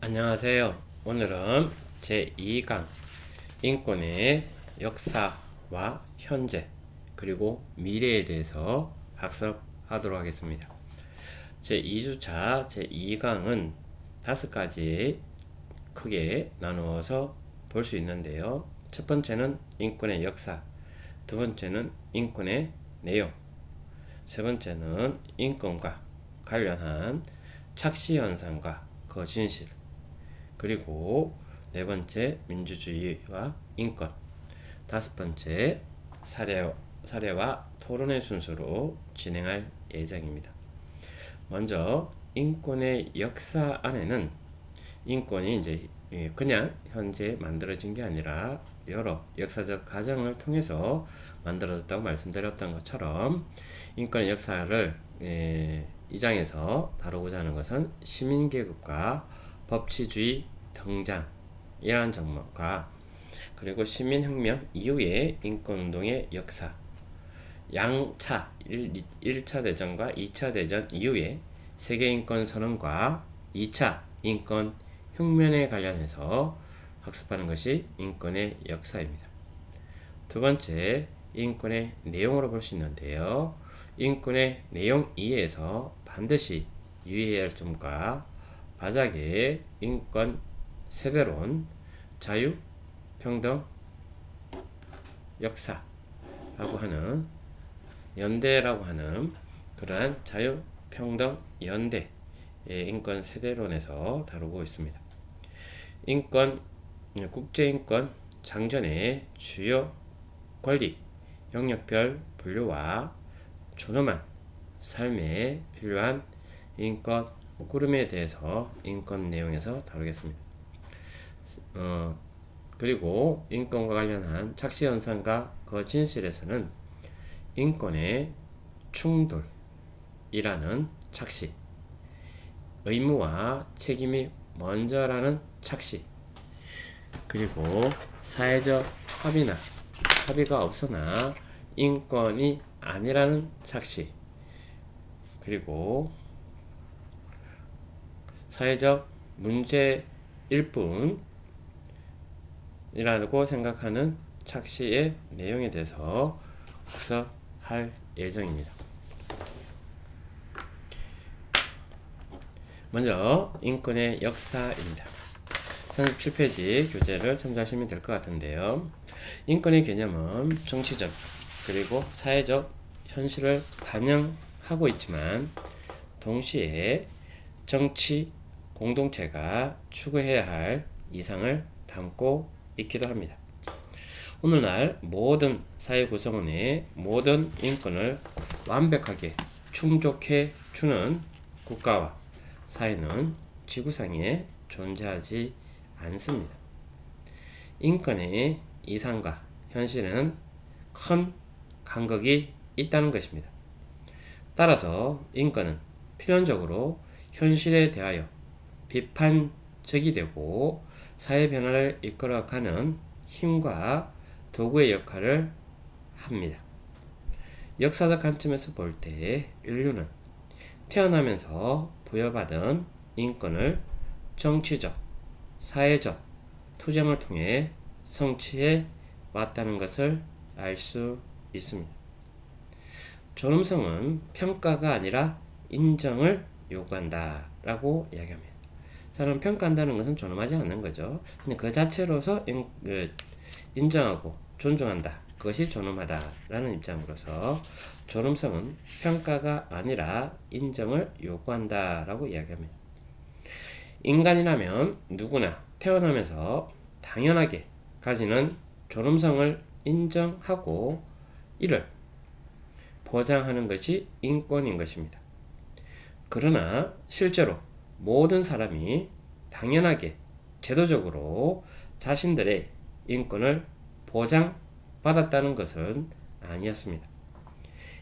안녕하세요. 오늘은 제2강 인권의 역사와 현재 그리고 미래에 대해서 학습하도록 하겠습니다. 제2주차 제2강은 5가지 크게 나누어서 볼 수 있는데요. 첫 번째는 인권의 역사, 두 번째는 인권의 내용, 세 번째는 인권과 관련한 착시현상과 그 진실, 그리고 네 번째 민주주의와 인권, 다섯 번째 사례와 토론의 순서로 진행할 예정입니다. 먼저 인권의 역사 안에는 인권이 이제 그냥 현재 만들어진 게 아니라 여러 역사적 과정을 통해서 만들어졌다고 말씀드렸던 것처럼 인권의 역사를 이 장에서 다루고자 하는 것은 시민계급과 법치주의 등장이라는 정목과 그리고 시민혁명 이후의 인권운동의 역사, 양차 1차 대전과 2차 대전 이후의 세계인권선언과 2차 인권혁명에 관련해서 학습하는 것이 인권의 역사입니다. 두 번째, 인권의 내용으로 볼 수 있는데요. 인권의 내용 이해에서 반드시 유의해야 할 점과 바닥의 인권 세대론, 자유, 평등, 역사라고 하는 연대라고 하는 그러한 자유, 평등, 연대의 인권 세대론에서 다루고 있습니다. 국제인권 장전의 주요 권리, 영역별 분류와 존엄한 삶에 필요한 인권 꾸름에 대해서 인권 내용에서 다루겠습니다. 그리고 인권과 관련한 착시현상과 그 진실에서는 인권의 충돌이라는 착시, 의무와 책임이 먼저라는 착시, 그리고 사회적 합의가 없으나 인권이 아니라는 착시, 그리고 사회적 문제일 뿐이라고 생각하는 착시의 내용에 대해서 학습할 예정입니다. 먼저 인권의 역사입니다. 37페이지 교재를 참조하시면 될 것 같은데요. 인권의 개념은 정치적 그리고 사회적 현실을 반영하고 있지만 동시에 정치 공동체가 추구해야 할 이상을 담고 있기도 합니다. 오늘날 모든 사회 구성원의 모든 인권을 완벽하게 충족해 주는 국가와 사회는 지구상에 존재하지 않습니다. 인권의 이상과 현실에는 큰 간극이 있다는 것입니다. 따라서 인권은 필연적으로 현실에 대하여 비판적이 되고 사회 변화를 이끌어가는 힘과 도구의 역할을 합니다. 역사적 관점에서 볼 때 인류는 태어나면서 부여받은 인권을 정치적, 사회적 투쟁을 통해 성취해 왔다는 것을 알 수 있습니다. 존엄성은 평가가 아니라 인정을 요구한다 라고 이야기합니다. 사람을 평가한다는 것은 존엄하지 않는 거죠. 근데 그 자체로서 인정하고 존중한다. 그것이 존엄하다 라는 입장으로서 존엄성은 평가가 아니라 인정을 요구한다 라고 이야기합니다. 인간이라면 누구나 태어나면서 당연하게 가지는 존엄성을 인정하고 이를 보장하는 것이 인권인 것입니다. 그러나 실제로 모든 사람이 당연하게 제도적으로 자신들의 인권을 보장받았다는 것은 아니었습니다.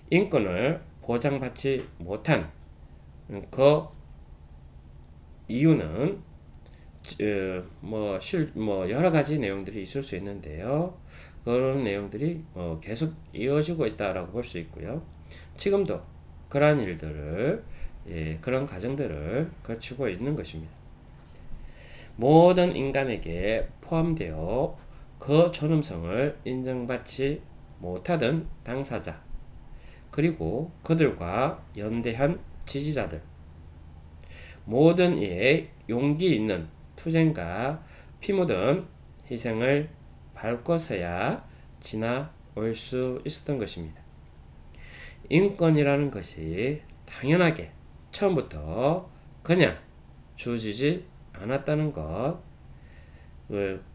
인권을 보장받지 못한 그 이유는 여러 가지 내용들이 있을 수 있는데요. 그런 내용들이 계속 이어지고 있다라고 볼 수 있고요. 지금도 그러한 일들을 그런 과정들을 거치고 있는 것입니다. 모든 인간에게 포함되어 그 존엄성을 인정받지 못하던 당사자, 그리고 그들과 연대한 지지자들, 모든 이의 용기 있는 투쟁과 피 묻은 희생을 밟고서야 지나올 수 있었던 것입니다. 인권이라는 것이 당연하게 처음부터 그냥 주어지지 않았다는 것,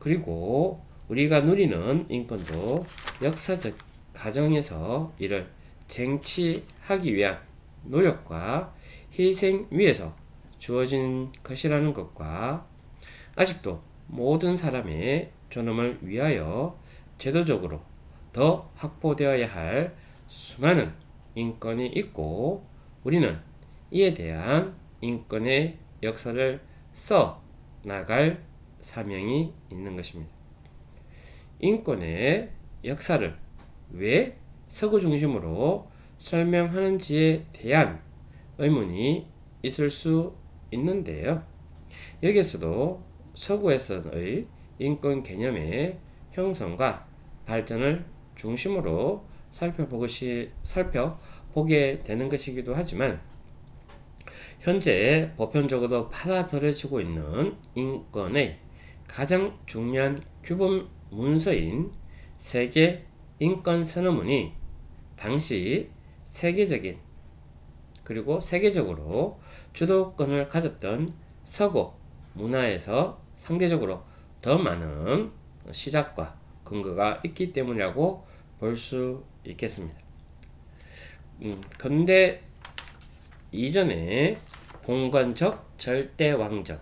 그리고 우리가 누리는 인권도 역사적 과정에서 이를 쟁취하기 위한 노력과 희생 위에서 주어진 것이라는 것과, 아직도 모든 사람의 존엄을 위하여 제도적으로 더 확보되어야 할 수많은 인권이 있고, 우리는 이에 대한 인권의 역사를 써 나갈 사명이 있는 것입니다. 인권의 역사를 왜 서구 중심으로 설명하는지에 대한 의문이 있을 수 있는데요. 여기에서도 서구에서의 인권 개념의 형성과 발전을 중심으로 살펴보게 되는 것이기도 하지만, 현재 보편적으로 받아들여지고 있는 인권의 가장 중요한 규범 문서인 세계 인권 선언문이 당시 세계적인, 그리고 세계적으로 주도권을 가졌던 서구 문화에서 상대적으로 더 많은 시작과 근거가 있기 때문이라고 볼 수 있겠습니다. 근대 이전에 봉건적 절대왕적,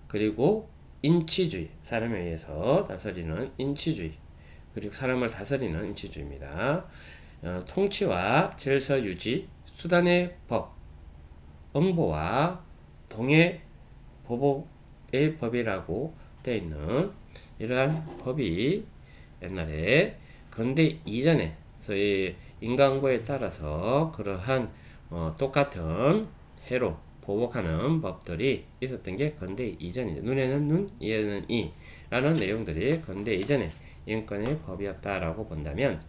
그리고 인치주의, 사람에 의해서 다스리는 인치주의, 그리고 사람을 다스리는 인치주의입니다. 통치와 질서 유지, 수단의 법, 엄보와 동해 보복의 법이라고 되어 있는 이러한 법이 옛날에 근대 이전에 소위 인간고에 따라서 그러한 똑같은 해로 보복하는 법들이 있었던 게 근대 이전이죠. 눈에는 눈, 이에는 이 라는 내용들이 근대 이전의 인권의 법이었다라고 본다면,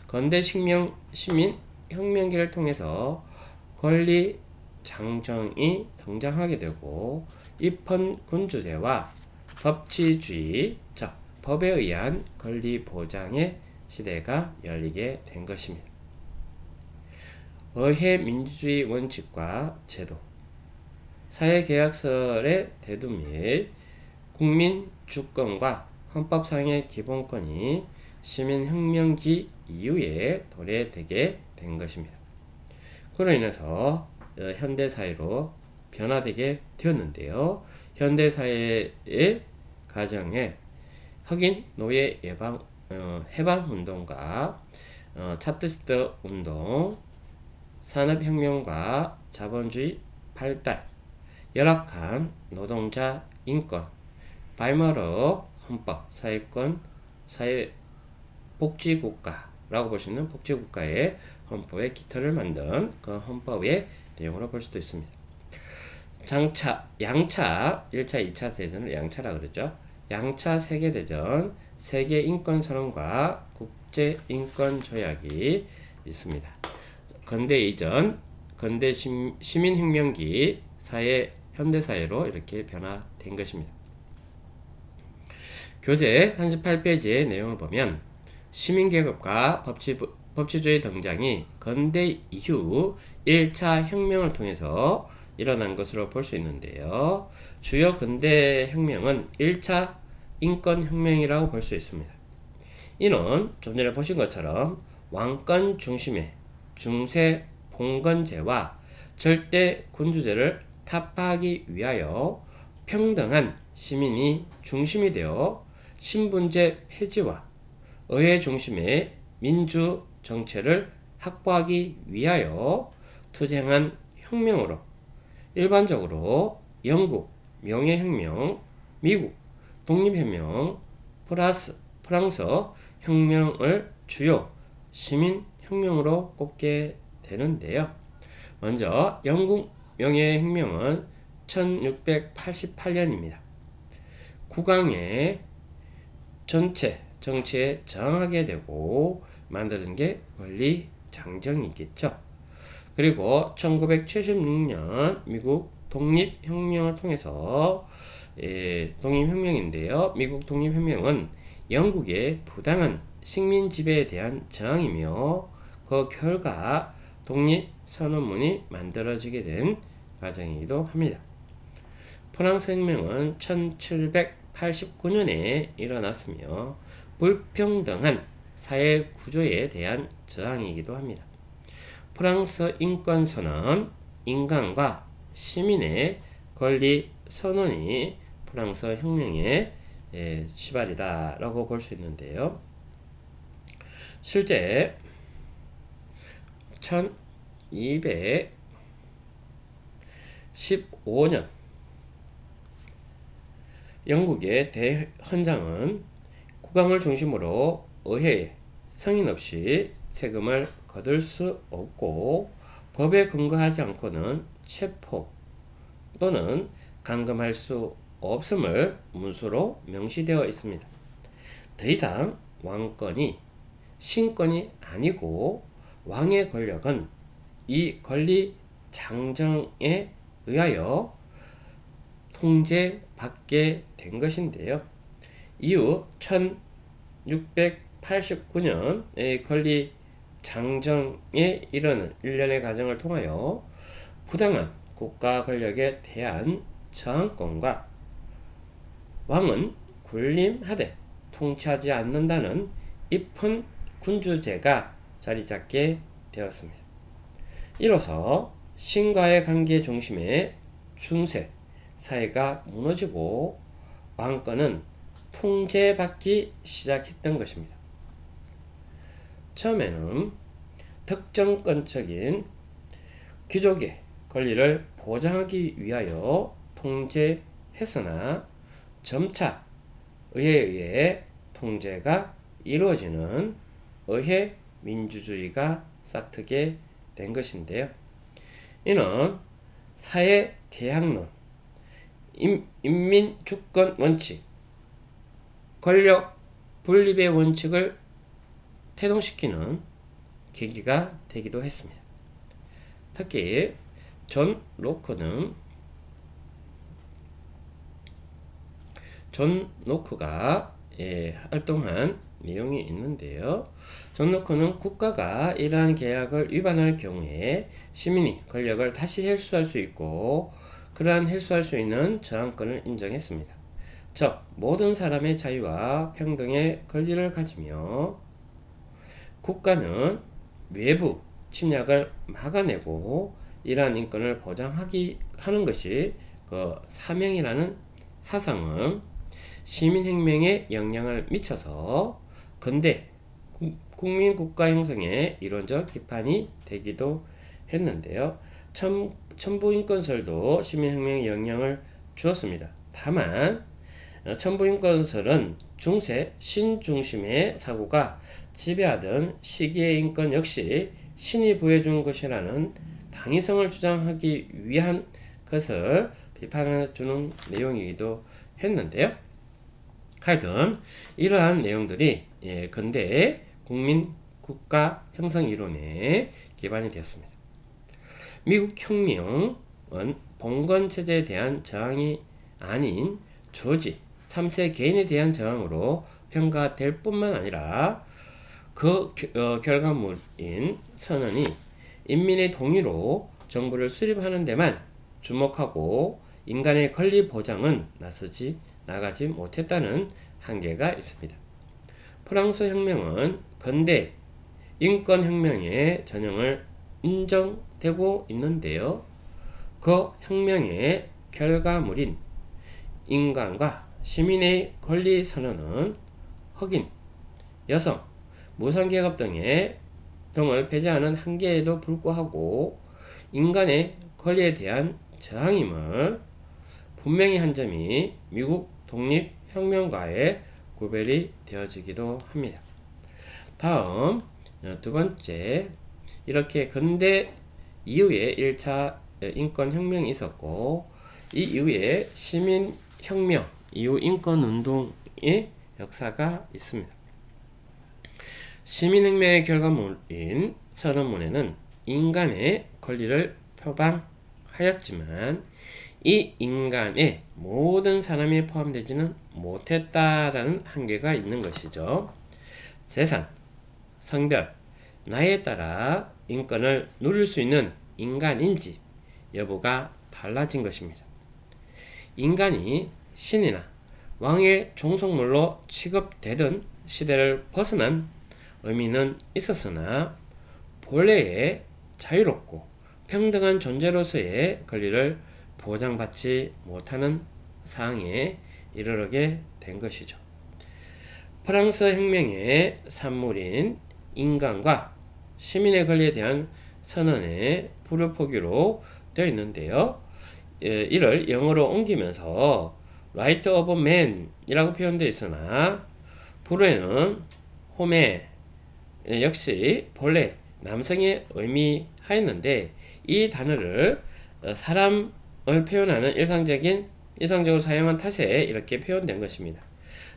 근대 시민 혁명기를 통해서 권리 장정이 등장하게 되고, 입헌군주제와 법치주의, 즉 법에 의한 권리 보장의 시대가 열리게 된 것입니다. 의회 민주주의 원칙과 제도, 사회계약설의 대두 및 국민 주권과 헌법상의 기본권이 시민혁명기 이후에 도래되게 된 것입니다. 그로 인해서 현대사회로 변화되게 되었는데요. 현대사회의 가정에 흑인 노예 해방운동과 차트ist 운동, 산업혁명과 자본주의 발달, 열악한 노동자 인권, 바이마르 헌법, 사회권, 사회복지국가라고 볼 수 있는 복지국가의 헌법의 기틀을 만든 그 헌법의 내용으로 볼 수도 있습니다. 양차, 1차, 2차 대전을 양차라 그러죠. 양차 세계대전, 세계인권선언과 국제인권조약이 있습니다. 근대 이전, 근대 시민혁명기 사회, 현대사회로 이렇게 변화된 것입니다. 교재 38페이지의 내용을 보면, 시민계급과 법치주의 등장이 근대 이후 1차 혁명을 통해서 일어난 것으로 볼 수 있는데요. 주요 근대 혁명은 1차 인권혁명이라고 볼 수 있습니다. 이는 좀 전에 보신 것처럼 왕권 중심의 중세 봉건제와 절대 군주제를 타파하기 위하여 평등한 시민이 중심이 되어 신분제 폐지와 의회 중심의 민주 정체를 확보하기 위하여 투쟁한 혁명으로, 일반적으로 영국 명예혁명, 미국 독립혁명, 프랑스 혁명을 주요 시민혁명으로 꼽게 되는데요. 먼저 영국 명예혁명은 1688년입니다. 국왕의 전체 정치에 저항하게 되고 만드는 게 권리장정이겠죠. 그리고 1976년 미국 독립혁명을 통해서 독립혁명인데요. 미국 독립혁명은 영국의 부당한 식민 지배에 대한 저항이며 그 결과 독립선언문이 만들어지게 된 과정이기도 합니다. 프랑스 혁명은 1789년에 일어났으며 불평등한 사회 구조에 대한 저항이기도 합니다. 프랑스 인권선언, 인간과 시민의 권리 선언이 프랑스 혁명의 시발이다 라고 볼 수 있는데요. 실제 1215년 영국의 대헌장은 국왕을 중심으로 의회에 승인 없이 세금을 거둘 수 없고 법에 근거하지 않고는 체포 또는 감금할 수 없음을 문서로 명시되어 있습니다. 더 이상 왕권이 신권이 아니고 왕의 권력은 이 권리 장정에 의하여 통제받게 된 것인데요. 이후 1689년의 권리 장정에 이르는 일련의 과정을 통하여 부당한 국가 권력에 대한 저항권과 왕은 군림하되 통치하지 않는다는 입헌 군주제가 자리잡게 되었습니다. 이로써 신과의 관계 중심의 중세 사회가 무너지고 왕권은 통제받기 시작했던 것입니다. 처음에는 특정권적인 귀족의 권리를 보장하기 위하여 통제했으나 점차 의회에 의해 통제가 이루어지는 의회 민주주의가 싹트게 된 것인데요. 이는 사회 대항론, 인민 주권 원칙, 권력 분립의 원칙을 태동시키는 계기가 되기도 했습니다. 특히 존 노크가 활동한 내용이 있는데요. 존 노크는 국가가 이러한 계약을 위반할 경우에 시민이 권력을 다시 회수할 수 있고 그러한 회수할 수 있는 저항권을 인정했습니다. 즉 모든 사람의 자유와 평등의 권리를 가지며 국가는 외부 침략을 막아내고 이러한 인권을 보장하는 것이 그 사명이라는 사상은 시민혁명에 영향을 미쳐서 근대 국민국가 형성에 이론적 기반이 되기도 했는데요. 천부인권설도 시민혁명에 영향을 주었습니다. 다만 천부인권설은 중세 신중심의 사고가 지배하던 시기의 인권 역시 신이 부여준 것이라는 당위성을 주장하기 위한 것을 비판해 주는 내용이기도 했는데요. 하여튼 이러한 내용들이 근대의 국민 국가 형성 이론에 기반이 되었습니다. 미국 혁명은 봉건 체제에 대한 저항이 아닌 조지 3세 개인에 대한 저항으로 평가될 뿐만 아니라 그 결과물인 선언이 인민의 동의로 정부를 수립하는 데만 주목하고 인간의 권리 보장은 나가지 못했다는 한계가 있습니다. 프랑스 혁명은 근대 인권혁명의 전형을 인정되고 있는데요. 그 혁명의 결과물인 인간과 시민의 권리 선언은 흑인, 여성, 무상계급 등을 배제하는 한계에도 불구하고 인간의 권리에 대한 저항임을 분명히 한 점이 미국 독립혁명과의 구별이 되어지기도 합니다. 다음 두 번째, 이렇게 근대 이후에 1차 인권혁명이 있었고 이 이후에 시민혁명 이후 인권운동의 역사가 있습니다. 시민혁명의 결과물인 선언문에는 인간의 권리를 표방하였지만 이 인간의 모든 사람이 포함되지는 못했다라는 한계가 있는 것이죠. 재산, 성별, 나이에 따라 인권을 누릴 수 있는 인간인지 여부가 달라진 것입니다. 인간이 신이나 왕의 종속물로 취급되던 시대를 벗어난 의미는 있었으나 본래의 자유롭고 평등한 존재로서의 권리를 보장받지 못하는 상황에 이르게 된 것이죠. 프랑스 혁명의 산물인 인간과 시민의 권리에 대한 선언의 불효포기로 되어 있는데요. 이를 영어로 옮기면서 Right of Man 이라고 표현되어 있으나 불어에는 호메 역시 본래 남성의 의미하였는데 이 단어를 사람을 표현하는 일상적으로 사용한 탓에 이렇게 표현된 것입니다.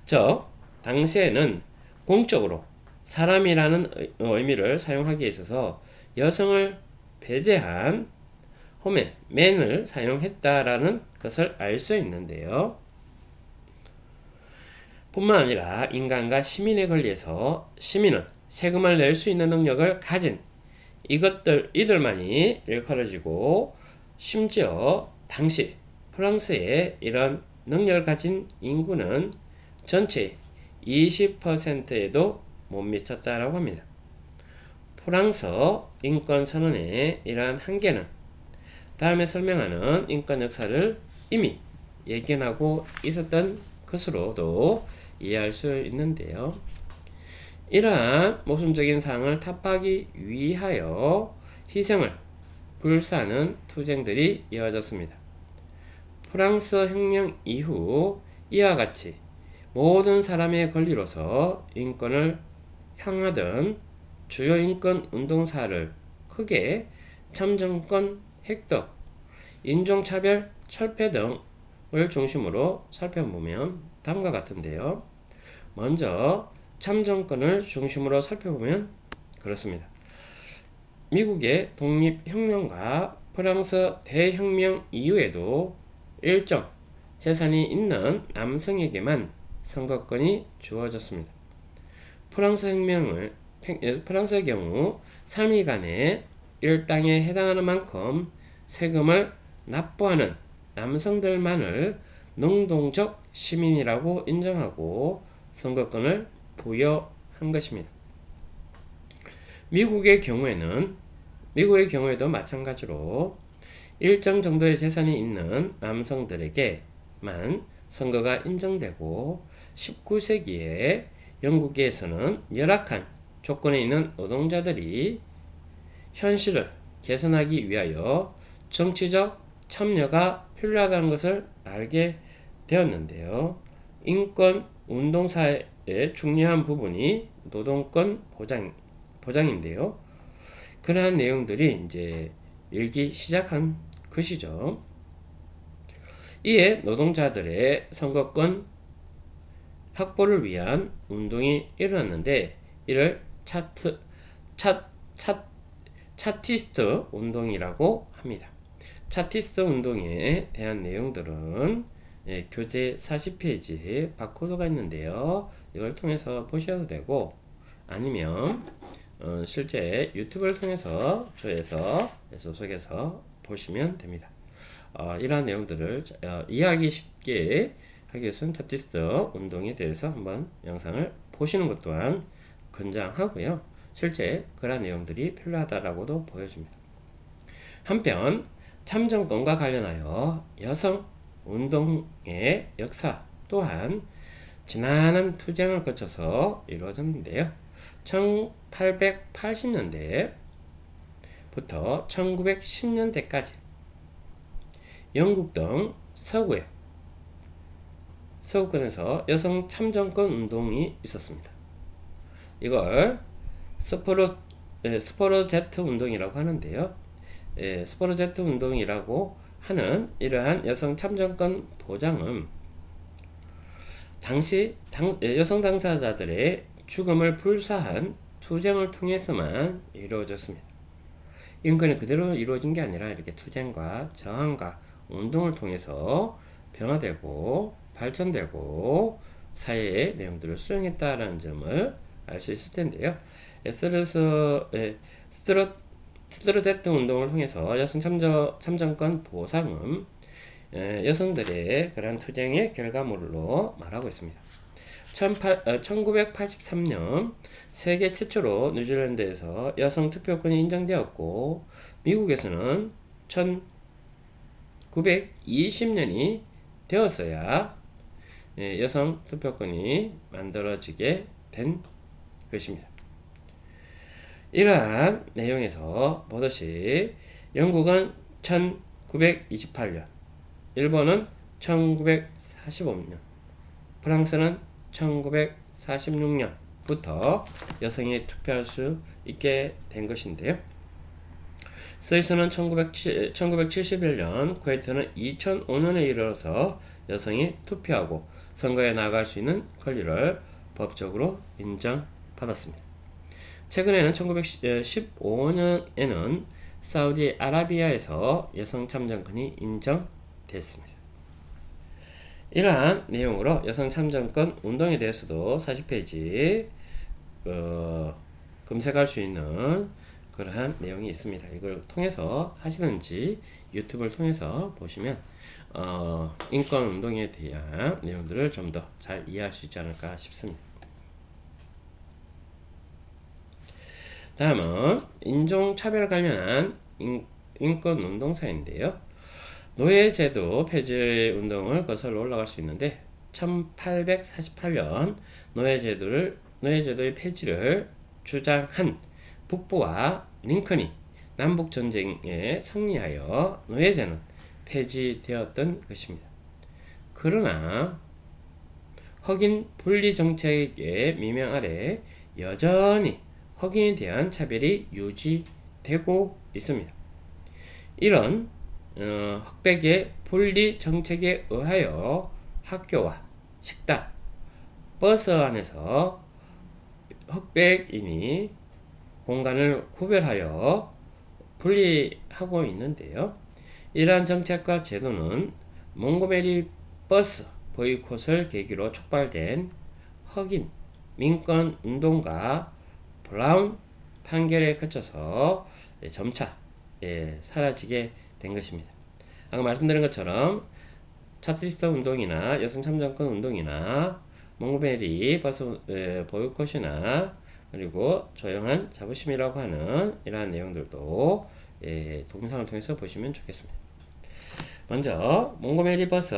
즉 당시에는 공적으로 사람이라는 의미를 사용하기에 있어서 여성을 배제한 호메, 맨을 사용했다라는 것을 알 수 있는데요. 뿐만 아니라 인간과 시민의 권리에서 시민은 세금을 낼 수 있는 능력을 가진 이들만이 일컬어지고 심지어 당시 프랑스의 이런 능력을 가진 인구는 전체 20%에도 못 미쳤다라고 합니다. 프랑스 인권선언의 이러한 한계는 다음에 설명하는 인권 역사를 이미 예견하고 있었던 것으로도 이해할 수 있는데요. 이러한 모순적인 사항을 타파하기 위하여 희생을 불사하는 투쟁들이 이어졌습니다. 프랑스 혁명 이후 이와 같이 모든 사람의 권리로서 인권을 향하던 주요 인권 운동사를 크게 참정권 획득, 인종차별, 철폐 등을 중심으로 살펴보면 다음과 같은데요. 먼저 참정권을 중심으로 살펴보면 그렇습니다. 미국의 독립혁명과 프랑스 대혁명 이후에도 일정 재산이 있는 남성에게만 선거권이 주어졌습니다. 프랑스의 경우 3위간의 일당에 해당하는 만큼 세금을 납부하는 남성들만을 능동적 시민이라고 인정하고 선거권을 부여한 것입니다. 미국의 경우에도 마찬가지로 일정 정도의 재산이 있는 남성들에게만 선거가 인정되고 19세기에 영국에서는 열악한 조건에 있는 노동자들이 현실을 개선하기 위하여 정치적 참여가 필요하다는 것을 알게 되었는데요. 인권 운동사의 중요한 부분이 노동권 보장인데요. 그러한 내용들이 이제 일기 시작한 것이죠. 이에 노동자들의 선거권 확보를 위한 운동이 일어났는데 이를 차티스트 운동이라고 합니다. 차티스트 운동에 대한 내용들은 교재 40페이지에 바코드가 있는데요. 이걸 통해서 보셔도 되고 아니면 실제 유튜브를 통해서 조회해서 소속해서 보시면 됩니다. 이러한 내용들을 이해하기 쉽게 하기 위해서는 차티스트 운동에 대해서 한번 영상을 보시는 것 또한 권장하고요. 실제 그러한 내용들이 필요하다라고도 보여줍니다. 한편 참정권과 관련하여 여성 운동의 역사 또한 지난한 투쟁을 거쳐서 이루어졌는데요. 1880년대부터 1910년대까지 영국 등 서구권에서 여성 참정권 운동이 있었습니다. 이걸 스포르제트 운동이라고 하는데요. 스포르제트 운동이라고 하는 이러한 여성 참정권 보장은 당시 여성 당사자들의 죽음을 불사한 투쟁을 통해서만 이루어졌습니다. 인권이 그대로 이루어진 게 아니라 이렇게 투쟁과 저항과 운동을 통해서 변화되고 발전되고 사회의 내용들을 수용했다라는 점을 알 수 있을 텐데요. 스트로데트 운동을 통해서 여성 참정권 보상은 여성들의 그런 투쟁의 결과물로 말하고 있습니다. 1983년 세계 최초로 뉴질랜드에서 여성 투표권이 인정되었고 미국에서는 1920년이 되었어야 여성 투표권이 만들어지게 된 것입니다. 이러한 내용에서 보듯이 영국은 1928년, 일본은 1945년, 프랑스는 1946년부터 여성이 투표할 수 있게 된 것인데요. 스위스는 1971년, 쿠웨이트는 2005년에 이르러서 여성이 투표하고 선거에 나아갈 수 있는 권리를 법적으로 인정받았습니다. 최근에는 1915년에는 사우디아라비아에서 여성 참정권이 인정됐습니다. 이러한 내용으로 여성 참정권 운동에 대해서도 40페이지 검색할 수 있는 그러한 내용이 있습니다. 이걸 통해서 하시는지 유튜브를 통해서 보시면 인권 운동에 대한 내용들을 좀 더 잘 이해할 수 있지 않을까 싶습니다. 다음은 인종차별 관련한 인권 운동사인데요. 노예제도 폐지 운동을 거슬러 올라갈 수 있는데 1848년 노예제도의 폐지를 주장한 북부와 링컨이 남북전쟁에 승리하여 노예제는 폐지되었던 것입니다. 그러나 흑인 분리 정책의 미명 아래 여전히 흑인에 대한 차별이 유지되고 있습니다. 이런 흑백의 분리 정책에 의하여 학교와 식당, 버스 안에서 흑백인이 공간을 구별하여 분리하고 있는데요. 이러한 정책과 제도는 몽고메리 버스 보이콧을 계기로 촉발된 흑인 민권 운동과 브라운 판결에 거쳐서 점차 사라지게 된 것입니다. 아까 말씀드린 것처럼 차티스트 운동이나 여성 참정권 운동이나 몽고메리 버스 보이콧이나 그리고 조용한 자부심이라고 하는 이러한 내용들도 동영상을 통해서 보시면 좋겠습니다. 먼저 몽고메리 버스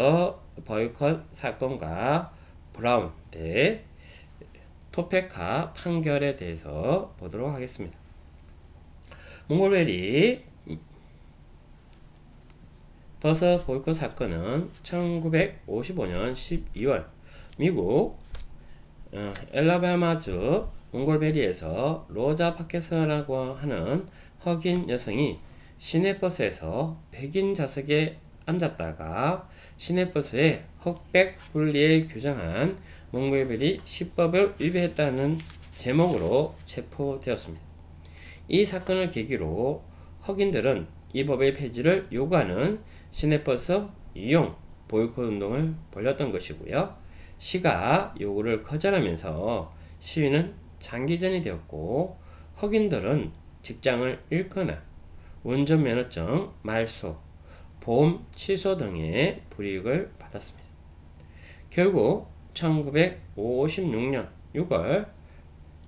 보이콧 사건과 브라운 대 토페카 판결에 대해서 보도록 하겠습니다. 몽고메리 버스 보이콧 사건은 1955년 12월 미국 엘라바마주 몽골베리에서 로자 파케스라고 하는 흑인 여성이 시내버스에서 백인 좌석에 앉았다가 시내버스에 흑백 분리에 규정한 몽골베리 시법을 위배했다는 제목으로 체포되었습니다. 이 사건을 계기로 흑인들은 이 법의 폐지를 요구하는 시내버스 이용 보이콧 운동을 벌였던 것이고요. 시가 요구를 거절하면서 시위는 장기전이 되었고 흑인들은 직장을 잃거나 운전면허증 말소, 보험 취소 등의 불이익을 받았습니다. 결국 1956년 6월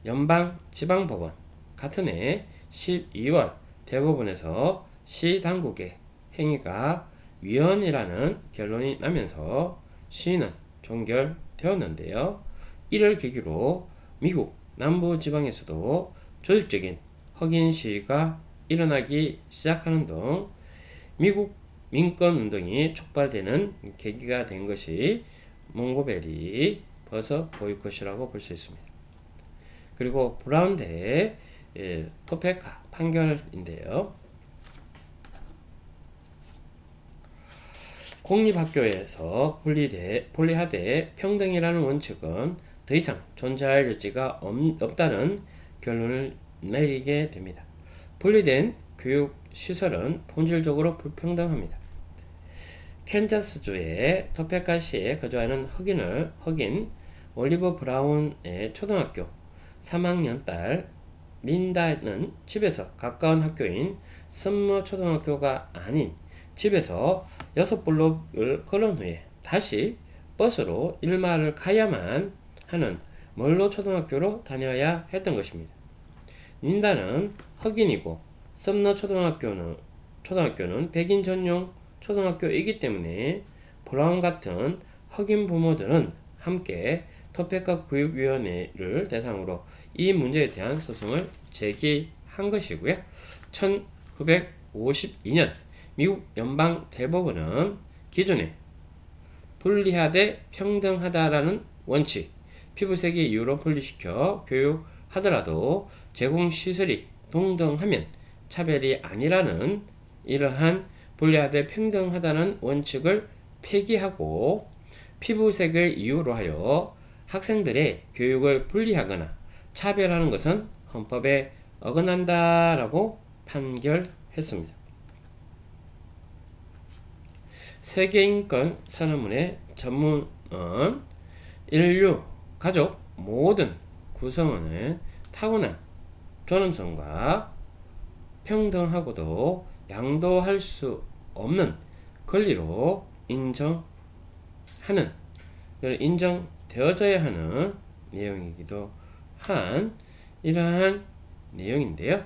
연방지방법원 같은 해 12월 대법원에서 시 당국의 행위가 위헌이라는 결론이 나면서 시위는 종결되었는데요. 이를 계기로 미국 남부지방에서도 조직적인 흑인 시위가 일어나기 시작하는 등 미국 민권운동이 촉발되는 계기가 된 것이 몽고메리 버스 보이콧이라고 볼 수 있습니다. 그리고 브라운 대 토페카 판결인데요. 공립학교에서 분리하되 평등이라는 원칙은 더 이상 존재할 여지가 없다는 결론을 내리게 됩니다. 분리된 교육시설은 본질적으로 불평등합니다. 캔자스주의 토페카시에 거주하는 흑인 올리버 브라운의 초등학교 3학년 딸 린다는 집에서 가까운 학교인 썸머 초등학교가 아닌 집에서 6블록을 걸은 후에 다시 버스로 일마를 가야만 하는 멀로 초등학교로 다녀야 했던 것입니다. 린다는 흑인이고 썸너 초등학교는 백인 전용 초등학교이기 때문에 브라운 같은 흑인 부모들은 함께 토페카 교육위원회를 대상으로 이 문제에 대한 소송을 제기한 것이고요. 1952년 미국 연방 대법원은 기존에 분리하되 평등하다라는 원칙, 피부색의 이유로 분리시켜 교육하더라도 제공시설이 동등하면 차별이 아니라는 이러한 분리하되 평등하다는 원칙을 폐기하고 피부색을 이유로 하여 학생들의 교육을 분리하거나 차별하는 것은 헌법에 어긋난다라고 판결했습니다. 세계인권 선언문의 전문은 인류, 가족, 모든 구성원은 타고난 존엄성과 평등하고도 양도할 수 없는 권리로 인정되어져야 하는 내용이기도 한 이러한 내용인데요.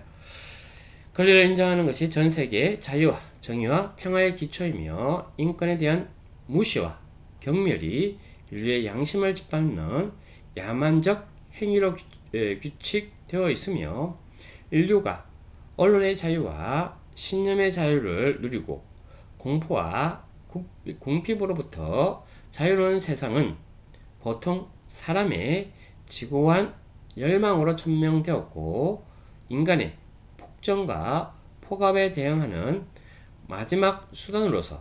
권리를 인정하는 것이 전 세계의 자유와 정의와 평화의 기초이며 인권에 대한 무시와 경멸이 인류의 양심을 짓밟는 야만적 행위로 규칙되어 있으며 인류가 언론의 자유와 신념의 자유를 누리고 공포와 공핍으로부터 자유로운 세상은 보통 사람의 지고한 열망으로 천명되었고 인간의 폭정과 폭압에 대응하는 마지막 수단으로서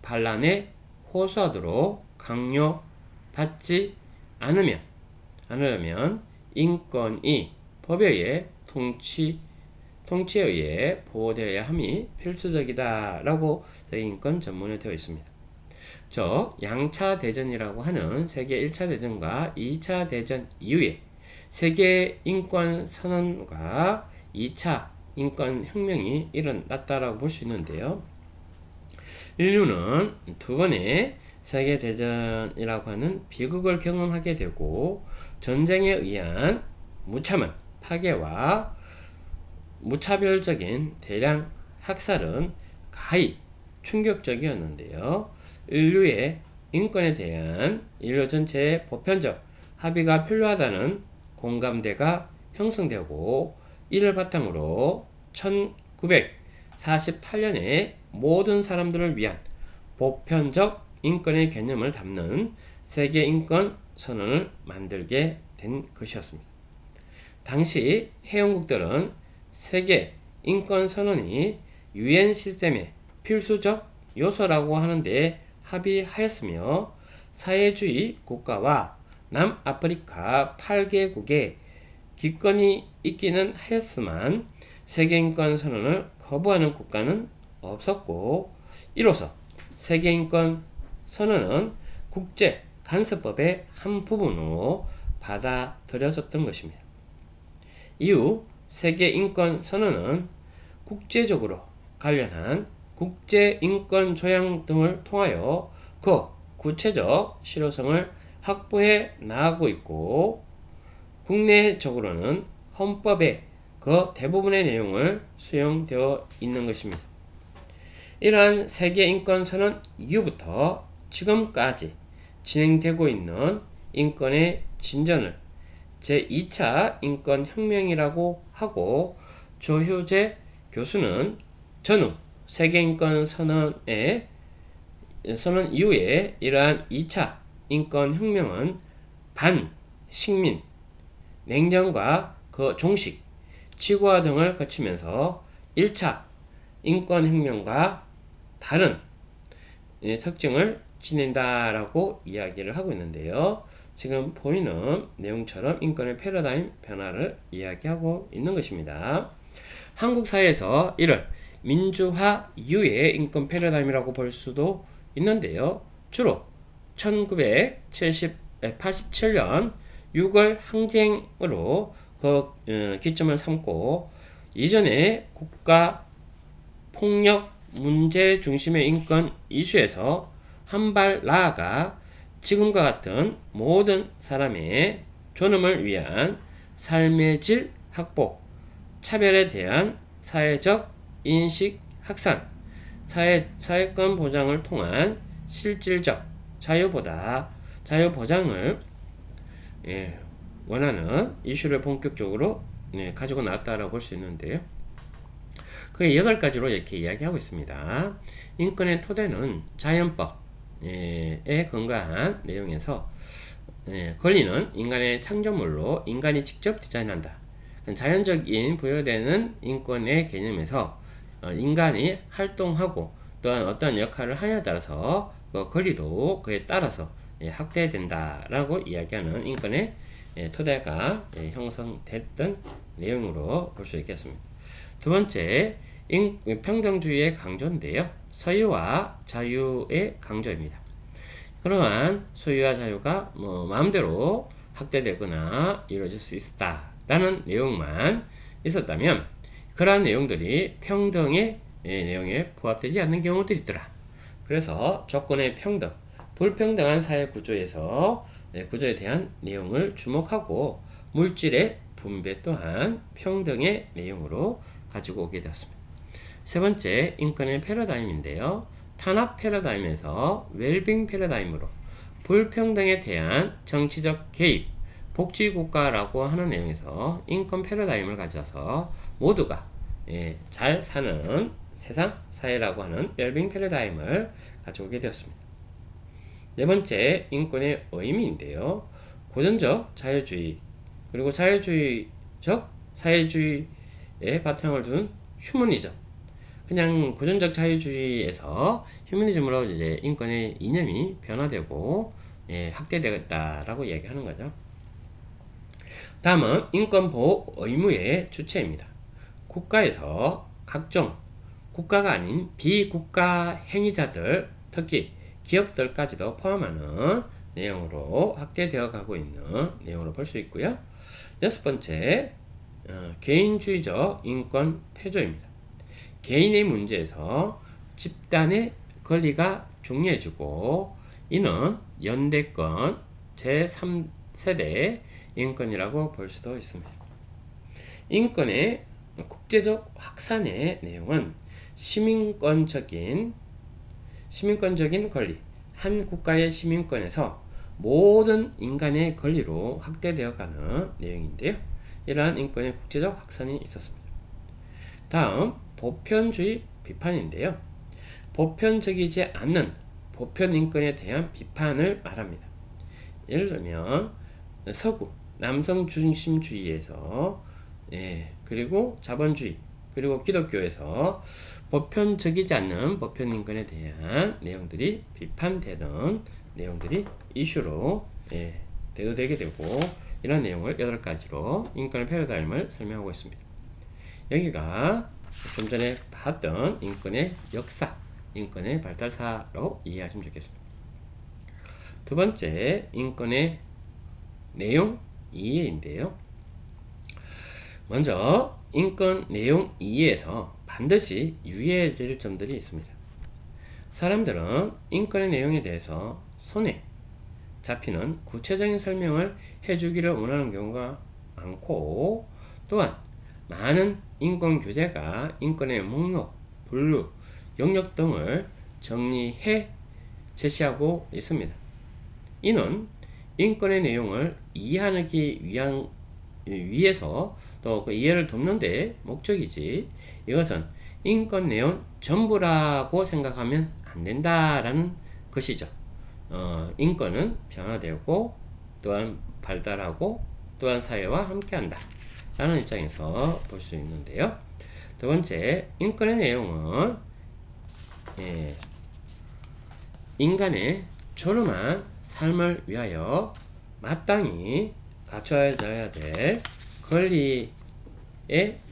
반란에 호소하도록 강요받지 않으려면 인권이 법에 의해 통치에 의해 보호되어야 함이 필수적이다 라고 세계인권 전문에 되어 있습니다. 즉 양차 대전이라고 하는 세계 1차 대전과 2차 대전 이후에 세계 인권 선언과 2차 인권 혁명이 일어났다라고 볼 수 있는데요. 인류는 두 번의 세계 대전이라고 하는 비극을 경험하게 되고 전쟁에 의한 무참한 파괴와 무차별적인 대량 학살은 가히 충격적이었는데요. 인류의 인권에 대한 인류 전체의 보편적 합의가 필요하다는 공감대가 형성되고 이를 바탕으로 1948년에 모든 사람들을 위한 보편적 인권의 개념을 담는 세계인권 선언을 만들게 된 것이었습니다. 당시 회원국들은 세계 인권 선언이 UN 시스템의 필수적 요소라고 하는데 합의하였으며 사회주의 국가와 남아프리카 8개국에 기권이 있기는 하였지만 세계인권 선언을 거부하는 국가는 없었고 이로써 세계인권 선언은 국제 간섭법의 한 부분으로 받아들여졌던 것입니다. 이후 세계인권 선언은 국제적으로 관련한 국제인권 조약 등을 통하여 그 구체적 실효성을 확보해 나가고 있고 국내적으로는 헌법의 그 대부분의 내용을 수용되어 있는 것입니다. 이러한 세계인권선언 이후부터 지금까지 진행되고 있는 인권의 진전을 제2차 인권혁명이라고 하고 조효재 교수는 전후 세계인권선언 이후에 이러한 2차 인권혁명은 반식민, 냉전과 그 종식, 지구화 등을 거치면서 1차 인권혁명과 다른 특징을 지닌다라고 이야기를 하고 있는데요. 지금 보이는 내용처럼 인권의 패러다임 변화를 이야기하고 있는 것입니다. 한국 사회에서 이를 민주화 이후의 인권 패러다임이라고 볼 수도 있는데요. 주로 1987년 6월 항쟁으로 기점을 삼고 이전에 국가 폭력 문제 중심의 인권 이슈에서 한 발 나아가 지금과 같은 모든 사람의 존엄을 위한 삶의 질 확보, 차별에 대한 사회적 인식 확산, 사회권 보장을 통한 실질적 자유보장을 원하는 이슈를 본격적으로 가지고 나왔다라고 볼 수 있는데요. 그게 8가지로 이렇게 이야기하고 있습니다. 인권의 토대는 자연법에 근거한 내용에서 권리는 인간의 창조물로 인간이 직접 디자인한다. 자연적인 부여되는 인권의 개념에서 인간이 활동하고 또한 어떤 역할을 하냐에 따라서 권리도 그에 따라서 확대된다라고 이야기하는 인권의 토대가 형성됐던 내용으로 볼 수 있겠습니다. 두 번째, 평등주의의 강조인데요. 소유와 자유의 강조입니다. 그러한 소유와 자유가 마음대로 확대되거나 이루어질 수 있다라는 내용만 있었다면 그러한 내용들이 평등의 내용에 부합되지 않는 경우들이 있더라. 그래서 조건의 평등, 불평등한 사회 구조에서 구조에 대한 내용을 주목하고 물질의 분배 또한 평등의 내용으로 가지고 오게 되었습니다. 세 번째, 인권의 패러다임인데요. 탄압 패러다임에서 웰빙 패러다임으로 불평등에 대한 정치적 개입, 복지국가라고 하는 내용에서 인권 패러다임을 가져서 모두가 잘 사는 세상, 사회라고 하는 웰빙 패러다임을 가져오게 되었습니다. 네 번째, 인권의 의미인데요. 고전적 자유주의, 그리고 자유주의적 사회주의에 바탕을 둔 휴머니즘. 그냥 고전적 자유주의에서 휴머니즘으로 이제 인권의 이념이 변화되고 확대되었다라고 얘기하는 거죠. 다음은 인권보호 의무의 주체입니다. 국가에서 각종 국가가 아닌 비국가 행위자들, 특히 기업들까지도 포함하는 내용으로 확대되어 가고 있는 내용으로 볼 수 있고요. 여섯 번째, 개인주의적 인권 태조입니다. 개인의 문제에서 집단의 권리가 중요해지고 이는 연대권 제3세대 인권이라고 볼 수도 있습니다. 인권의 국제적 확산의 내용은 시민권적인 권리, 한 국가의 시민권에서 모든 인간의 권리로 확대되어 가는 내용인데요. 이러한 인권의 국제적 확산이 있었습니다. 다음, 보편주의 비판인데요. 보편적이지 않는 보편 인권에 대한 비판을 말합니다. 예를 들면 서구 남성 중심주의에서 그리고 자본주의 그리고 기독교에서 보편적이지 않는 보편 인권에 대한 내용들이 비판되는 내용들이 이슈로 대두되게 되고 이런 내용을 8가지로 인권의 패러다임을 설명하고 있습니다. 여기가 좀 전에 봤던 인권의 역사, 인권의 발달사로 이해하시면 좋겠습니다. 두 번째, 인권의 내용 이해인데요. 먼저 인권 내용 이해에서 반드시 유의해야 될 점들이 있습니다. 사람들은 인권의 내용에 대해서 손에 잡히는 구체적인 설명을 해주기를 원하는 경우가 많고 또한 많은 인권 교재가 인권의 목록, 분류, 영역 등을 정리해 제시하고 있습니다. 이는 인권의 내용을 이해하기 위해서 또 그 이해를 돕는 데 목적이지 이것은 인권 내용 전부라고 생각하면 안 된다라는 것이죠. 인권은 변화되고 또한 발달하고 또한 사회와 함께한다 라는 입장에서 볼 수 있는데요. 두 번째, 인권의 내용은 인간의 존엄한 삶을 위하여 마땅히 갖춰져야 될 권리의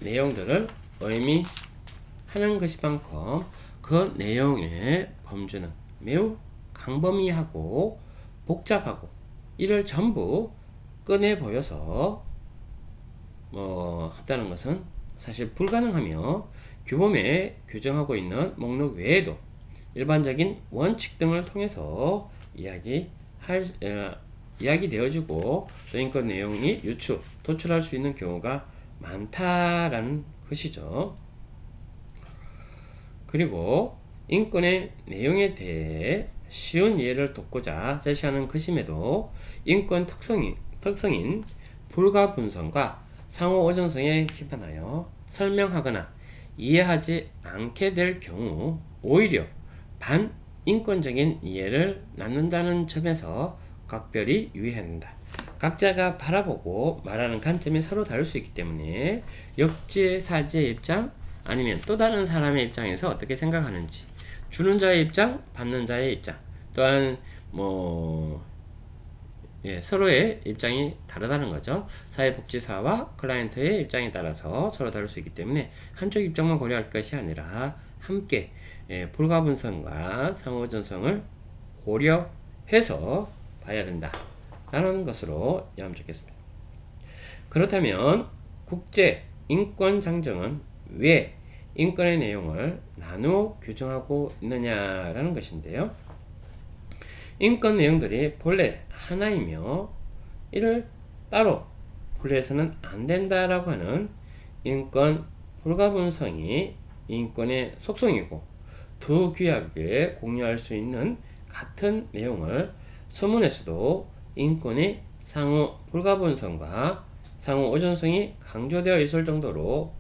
내용들을 의미하는 것이만큼 그 내용의 범주는 매우 광범위하고 복잡하고 이를 전부 꺼내 보여서 한다는 것은 사실 불가능하며 규범에 규정하고 있는 목록 외에도 일반적인 원칙 등을 통해서 이야기되어지고 또 인권 내용이 도출할 수 있는 경우가 많다라는 것이죠. 그리고 인권의 내용에 대해 쉬운 이해를 돕고자 제시하는 것임에도 인권 특성인 불가분성과 상호 오전성에 기반하여 설명하거나 이해하지 않게 될 경우 오히려 반인권적인 이해를 낳는다는 점에서 각별히 유의해야 한다. 각자가 바라보고 말하는 관점이 서로 다를 수 있기 때문에 역지사지의 입장 아니면 또 다른 사람의 입장에서 어떻게 생각하는지 주는 자의 입장, 받는 자의 입장 또한 서로의 입장이 다르다는 거죠. 사회복지사와 클라이언트의 입장에 따라서 서로 다를 수 있기 때문에 한쪽 입장만 고려할 것이 아니라 함께 불가분성과 상호전성을 고려해서 봐야 된다 라는 것으로 이해하면 좋겠습니다. 그렇다면 국제인권장정은 왜 인권의 내용을 나누어 규정하고 있느냐라는 것인데요. 인권 내용들이 본래 하나이며 이를 따로 분리해서는 안 된다라고 하는 인권 불가분성이 인권의 속성이고 두 규약에 공유할 수 있는 같은 내용을 서문에서도 인권의 상호 불가분성과 상호 오전성이 강조되어 있을 정도로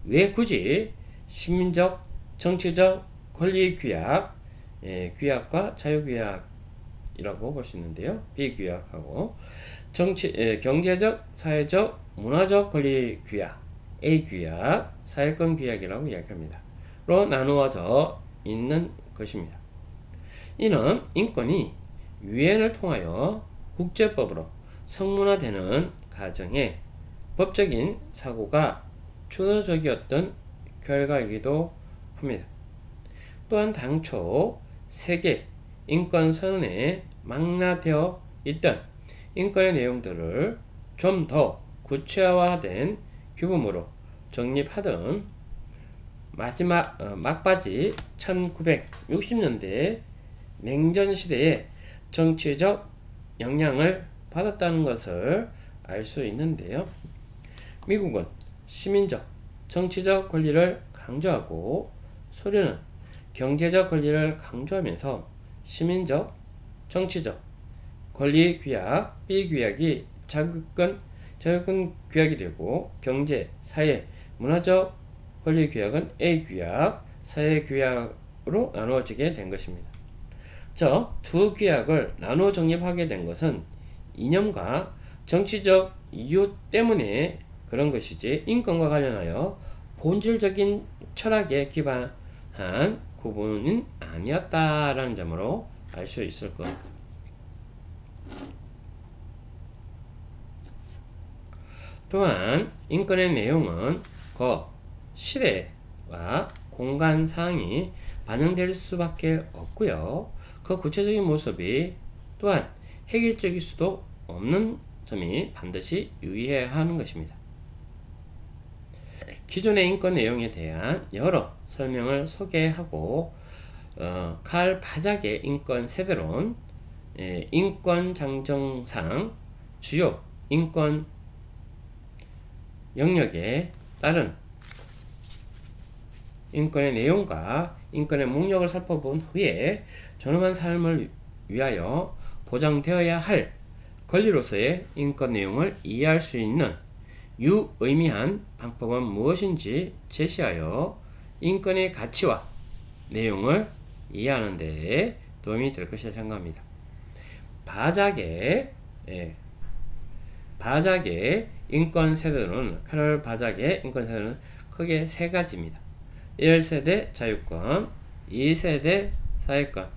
왜 굳이 시민적, 정치적 권리 규약, 규약과 자유규약이라고 볼 수 있는데요. 비규약하고 경제적, 사회적, 문화적 권리 규약, A규약, 사회권 규약이라고 이야기합니다. 로 나누어져 있는 것입니다. 이는 인권이 유엔을 통하여 국제법으로 성문화되는 과정에 법적인 사고가 주도적이었던 결과이기도 합니다. 또한 당초 세계 인권선언에 망라되어 있던 인권의 내용들을 좀 더 구체화된 규범으로 정립하던 막바지 1960년대 냉전시대에 정치적 영향을 받았다는 것을 알 수 있는데요. 미국은 시민적, 정치적 권리를 강조하고 소련은 경제적 권리를 강조하면서 시민적, 정치적 권리 규약, B규약이 자유권 규약이 되고 경제, 사회, 문화적 권리 규약은 A규약, 사회 규약으로 나누어지게 된 것입니다. 두 규약을 나누어 정립하게 된 것은 이념과 정치적 이유 때문에 그런 것이지 인권과 관련하여 본질적인 철학에 기반한 구분은 아니었다라는 점으로 알 수 있을 것 같습니다. 또한 인권의 내용은 그 시대와 공간 사항이 반영될 수밖에 없고요. 그 구체적인 모습이 또한 획일적일 수도 없는 점이 반드시 유의해야 하는 것입니다. 기존의 인권 내용에 대한 여러 설명을 소개하고 칼 바작의 인권 세대론, 인권 장정상 주요 인권 영역에 따른 인권의 내용과 인권의 목록을 살펴본 후에 존엄한 삶을 위하여 보장되어야 할 권리로서의 인권 내용을 이해할 수 있는 유의미한 방법은 무엇인지 제시하여 인권의 가치와 내용을 이해하는 데 도움이 될 것이라 생각합니다. 바작의 인권 세대로는 카롤 바작의 인권 세대로는 크게 세 가지입니다. 1세대 자유권, 2세대 사회권,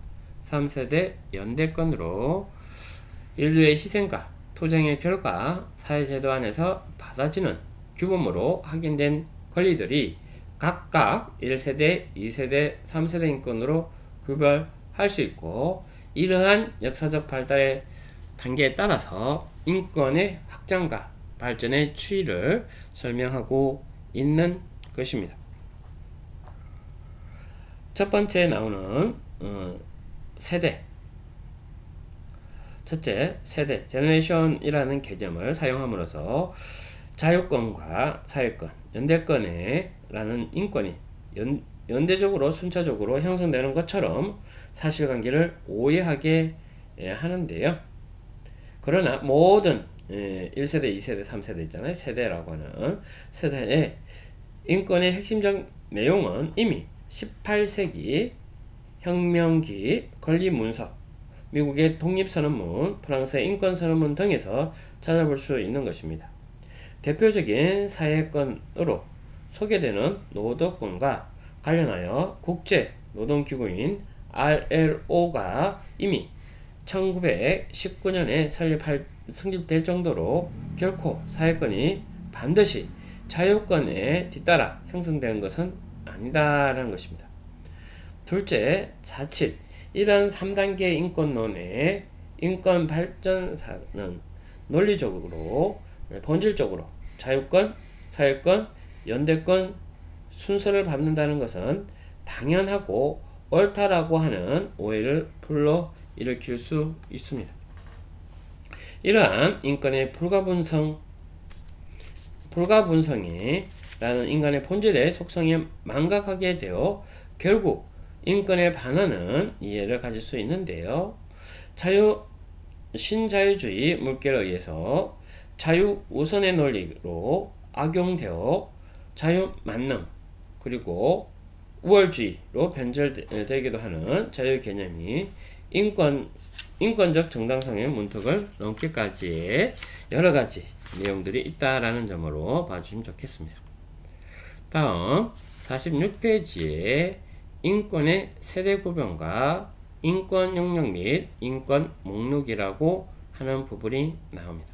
3세대 연대권으로 인류의 희생과 투쟁의 결과 사회제도 안에서 받아지는 규범으로 확인된 권리들이 각각 1세대, 2세대, 3세대 인권으로 구별할 수 있고, 이러한 역사적 발달의 단계에 따라서 인권의 확장과 발전의 추이를 설명하고 있는 것입니다. 첫 번째 나오는 세대. 첫째, 세대, 제너레이션이라는 개념을 사용함으로써 자유권과 사회권, 연대권에 라는 인권이 연대적으로 순차적으로 형성되는 것처럼 사실관계를 오해하게 하는데요. 그러나 모든 1세대, 2세대, 3세대 있잖아요. 세대라고 하는 세대의 인권의 핵심적 내용은 이미 18세기 혁명기 권리문서, 미국의 독립선언문, 프랑스의 인권선언문 등에서 찾아볼 수 있는 것입니다. 대표적인 사회권으로 소개되는 노동권과 관련하여 국제노동기구인 ILO가 이미 1919년에 성립될 정도로 결코 사회권이 반드시 자유권에 뒤따라 형성된 것은 아니다라는 것입니다. 둘째, 자칫 이러한 3단계 인권론의 인권 발전사는 논리적으로, 본질적으로 자유권, 사회권, 연대권 순서를 밟는다는 것은 당연하고 옳다라고 하는 오해를 불러일으킬 수 있습니다. 이러한 인권의 불가분성이 라는 인간의 본질의 속성에 망각하게 되어 결국 인권에 반하는 이해를 가질 수 있는데요. 신자유주의 물결에 의해서 자유 우선의 논리로 악용되어 자유 만능 그리고 우월주의로 변절되기도 하는 자유 개념이 인권적 정당성의 문턱을 넘기까지의 여러 가지 내용들이 있다라는 점으로 봐주시면 좋겠습니다. 다음 46페이지에 인권의 세대 구별과 인권 영역 및 인권 목록이라고 하는 부분이 나옵니다.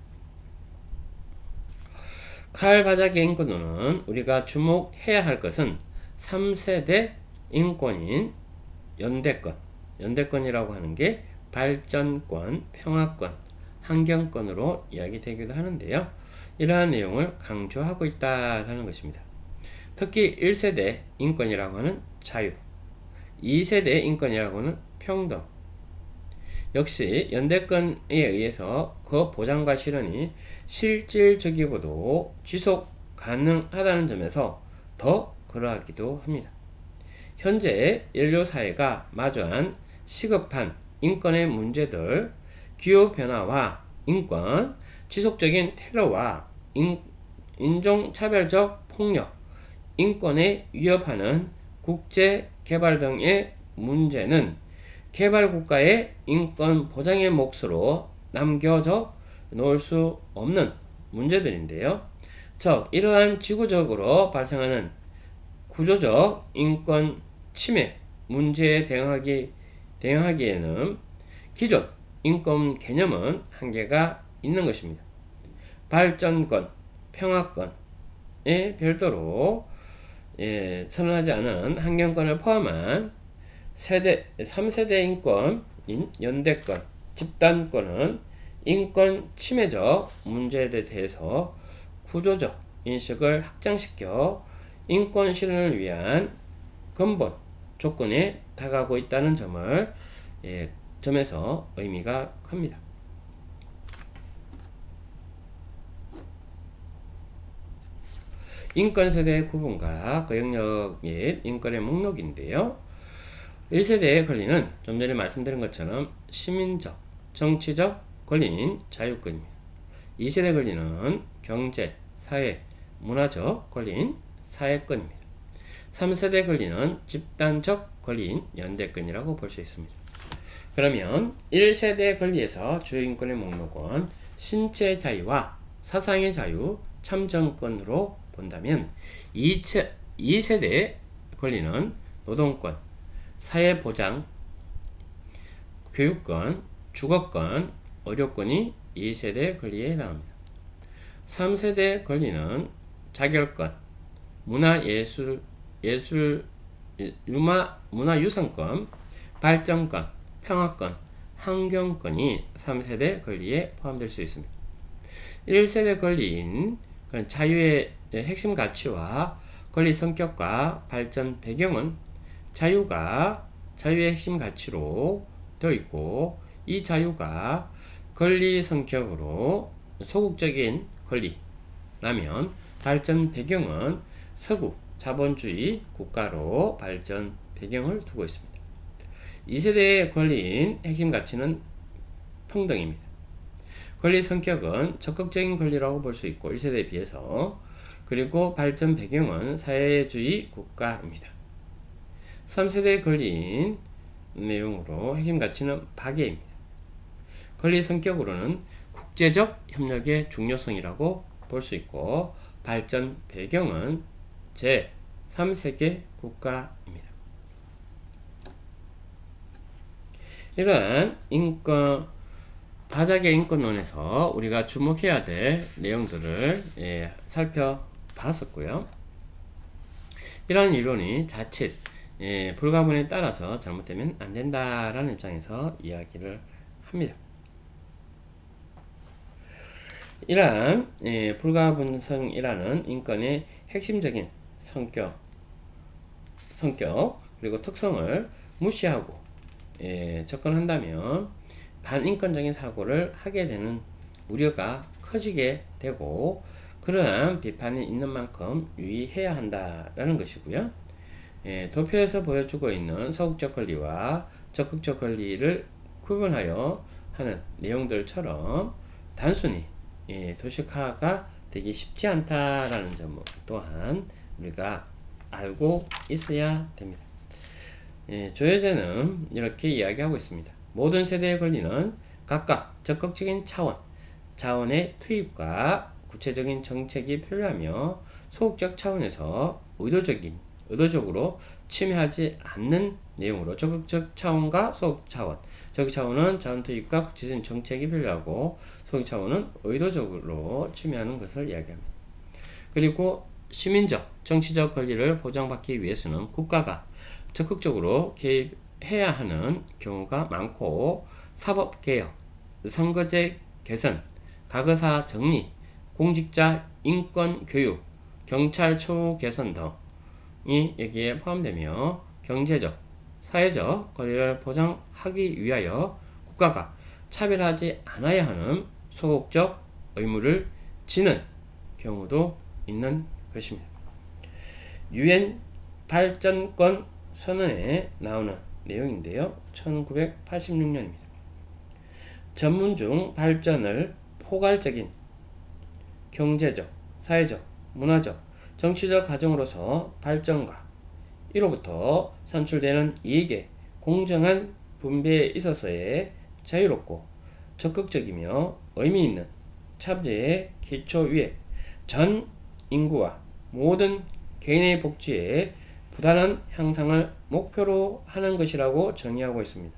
칼 바작의 인권론은 우리가 주목해야 할 것은 3세대 인권인 연대권이라고 하는 게 발전권, 평화권, 환경권으로 이야기되기도 하는데요. 이러한 내용을 강조하고 있다는 것입니다. 특히 1세대 인권이라고 하는 자유, 2세대 인권이라고 하는 평등, 역시 연대권에 의해서 그 보장과 실현이 실질적이고도 지속 가능하다는 점에서 더 그러하기도 합니다. 현재 인류 사회가 마주한 시급한 인권의 문제들, 기후변화와 인권, 지속적인 테러와 인종차별적 폭력, 인권에 위협하는 국제개발 등의 문제는 개발국가의 인권 보장의 몫으로 남겨져 놓을 수 없는 문제들인데요. 즉, 이러한 지구적으로 발생하는 구조적 인권 침해 문제에 대응하기에는 기존 인권 개념은 한계가 있는 것입니다. 발전권, 평화권에 별도로 선언하지 않은 환경권을 포함한 3세대 인권인 연대권, 집단권은 인권 침해적 문제에 대해서 구조적 인식을 확장시켜 인권 실현을 위한 근본 조건에 다가가고 있다는 점에서 의미가 큽니다. 인권 세대의 구분과 그 영역 및 인권의 목록인데요. 1세대의 권리는 좀 전에 말씀드린 것처럼 시민적, 정치적 권리인 자유권입니다. 2세대 권리는 경제, 사회, 문화적 권리인 사회권입니다. 3세대 권리는 집단적 권리인 연대권이라고 볼 수 있습니다. 그러면 1세대 권리에서 주요 인권의 목록은 신체 자유와 사상의 자유, 참정권으로 본다면 2세대 권리는 노동권, 사회보장, 교육권, 주거권, 의료권이 2세대 권리에 해당합니다. 3세대 권리는 자결권, 문화유산권, 발전권, 평화권, 환경권이 3세대 권리에 포함될 수 있습니다. 1세대 권리인 자유의 핵심 가치와 권리 성격과 발전 배경은 자유의 핵심 가치로 되어 있고, 이 자유가 권리 성격으로 소극적인 권리라면 발전 배경은 서구 자본주의 국가로 발전 배경을 두고 있습니다. 2세대의 권리인 핵심 가치는 평등입니다. 권리 성격은 적극적인 권리라고 볼 수 있고 1세대에 비해서, 그리고 발전 배경은 사회주의 국가입니다. 3세대의 권리인 내용으로 핵심 가치는 박애입니다. 권리 성격으로는 국제적 협력의 중요성이라고 볼 수 있고, 발전 배경은 제3세계 국가입니다. 이러한 바작의 인권론에서 우리가 주목해야 될 내용들을 살펴봤었고요. 이러한 이론이 자칫 불가분에 따라서 잘못되면 안 된다라는 입장에서 이야기를 합니다. 이러한 불가분성이라는 인권의 핵심적인 성격 그리고 특성을 무시하고 접근한다면 반인권적인 사고를 하게 되는 우려가 커지게 되고, 그러한 비판이 있는 만큼 유의해야 한다라는 것이고요. 도표에서 보여주고 있는 소극적 권리와 적극적 권리를 구분하여 하는 내용들처럼 단순히 도식화가 되기 쉽지 않다라는 점 또한 우리가 알고 있어야 됩니다. 조여제는 이렇게 이야기하고 있습니다. 모든 세대의 권리는 각각 적극적인 차원의 투입과 구체적인 정책이 필요하며, 소극적 차원에서 의도적으로 침해하지 않는 내용으로 적극적 차원과 소극 차원, 적극 차원은 자원 투입과 구체적인 정책이 필요하고, 소극 차원은 의도적으로 침해하는 것을 이야기합니다. 그리고 시민적, 정치적 권리를 보장받기 위해서는 국가가 적극적으로 개입해야 하는 경우가 많고, 사법개혁, 선거제 개선, 과거사 정리, 공직자 인권 교육, 경찰 처우 개선 등이 여기에 포함되며, 경제적, 사회적 권리를 보장하기 위하여 국가가 차별하지 않아야 하는 소극적 의무를 지는 경우도 있는 것입니다. 유엔 발전권 선언에 나오는 내용인데요. 1986년입니다. 전문 발전을 포괄적인 경제적, 사회적, 문화적, 정치적 과정으로서 발전과 이로부터 산출되는 이익의 공정한 분배에 있어서의 자유롭고 적극적이며 의미 있는 참여의 기초 위에 전 인구와 모든 개인의 복지에 부단한 향상을 목표로 하는 것이라고 정의하고 있습니다.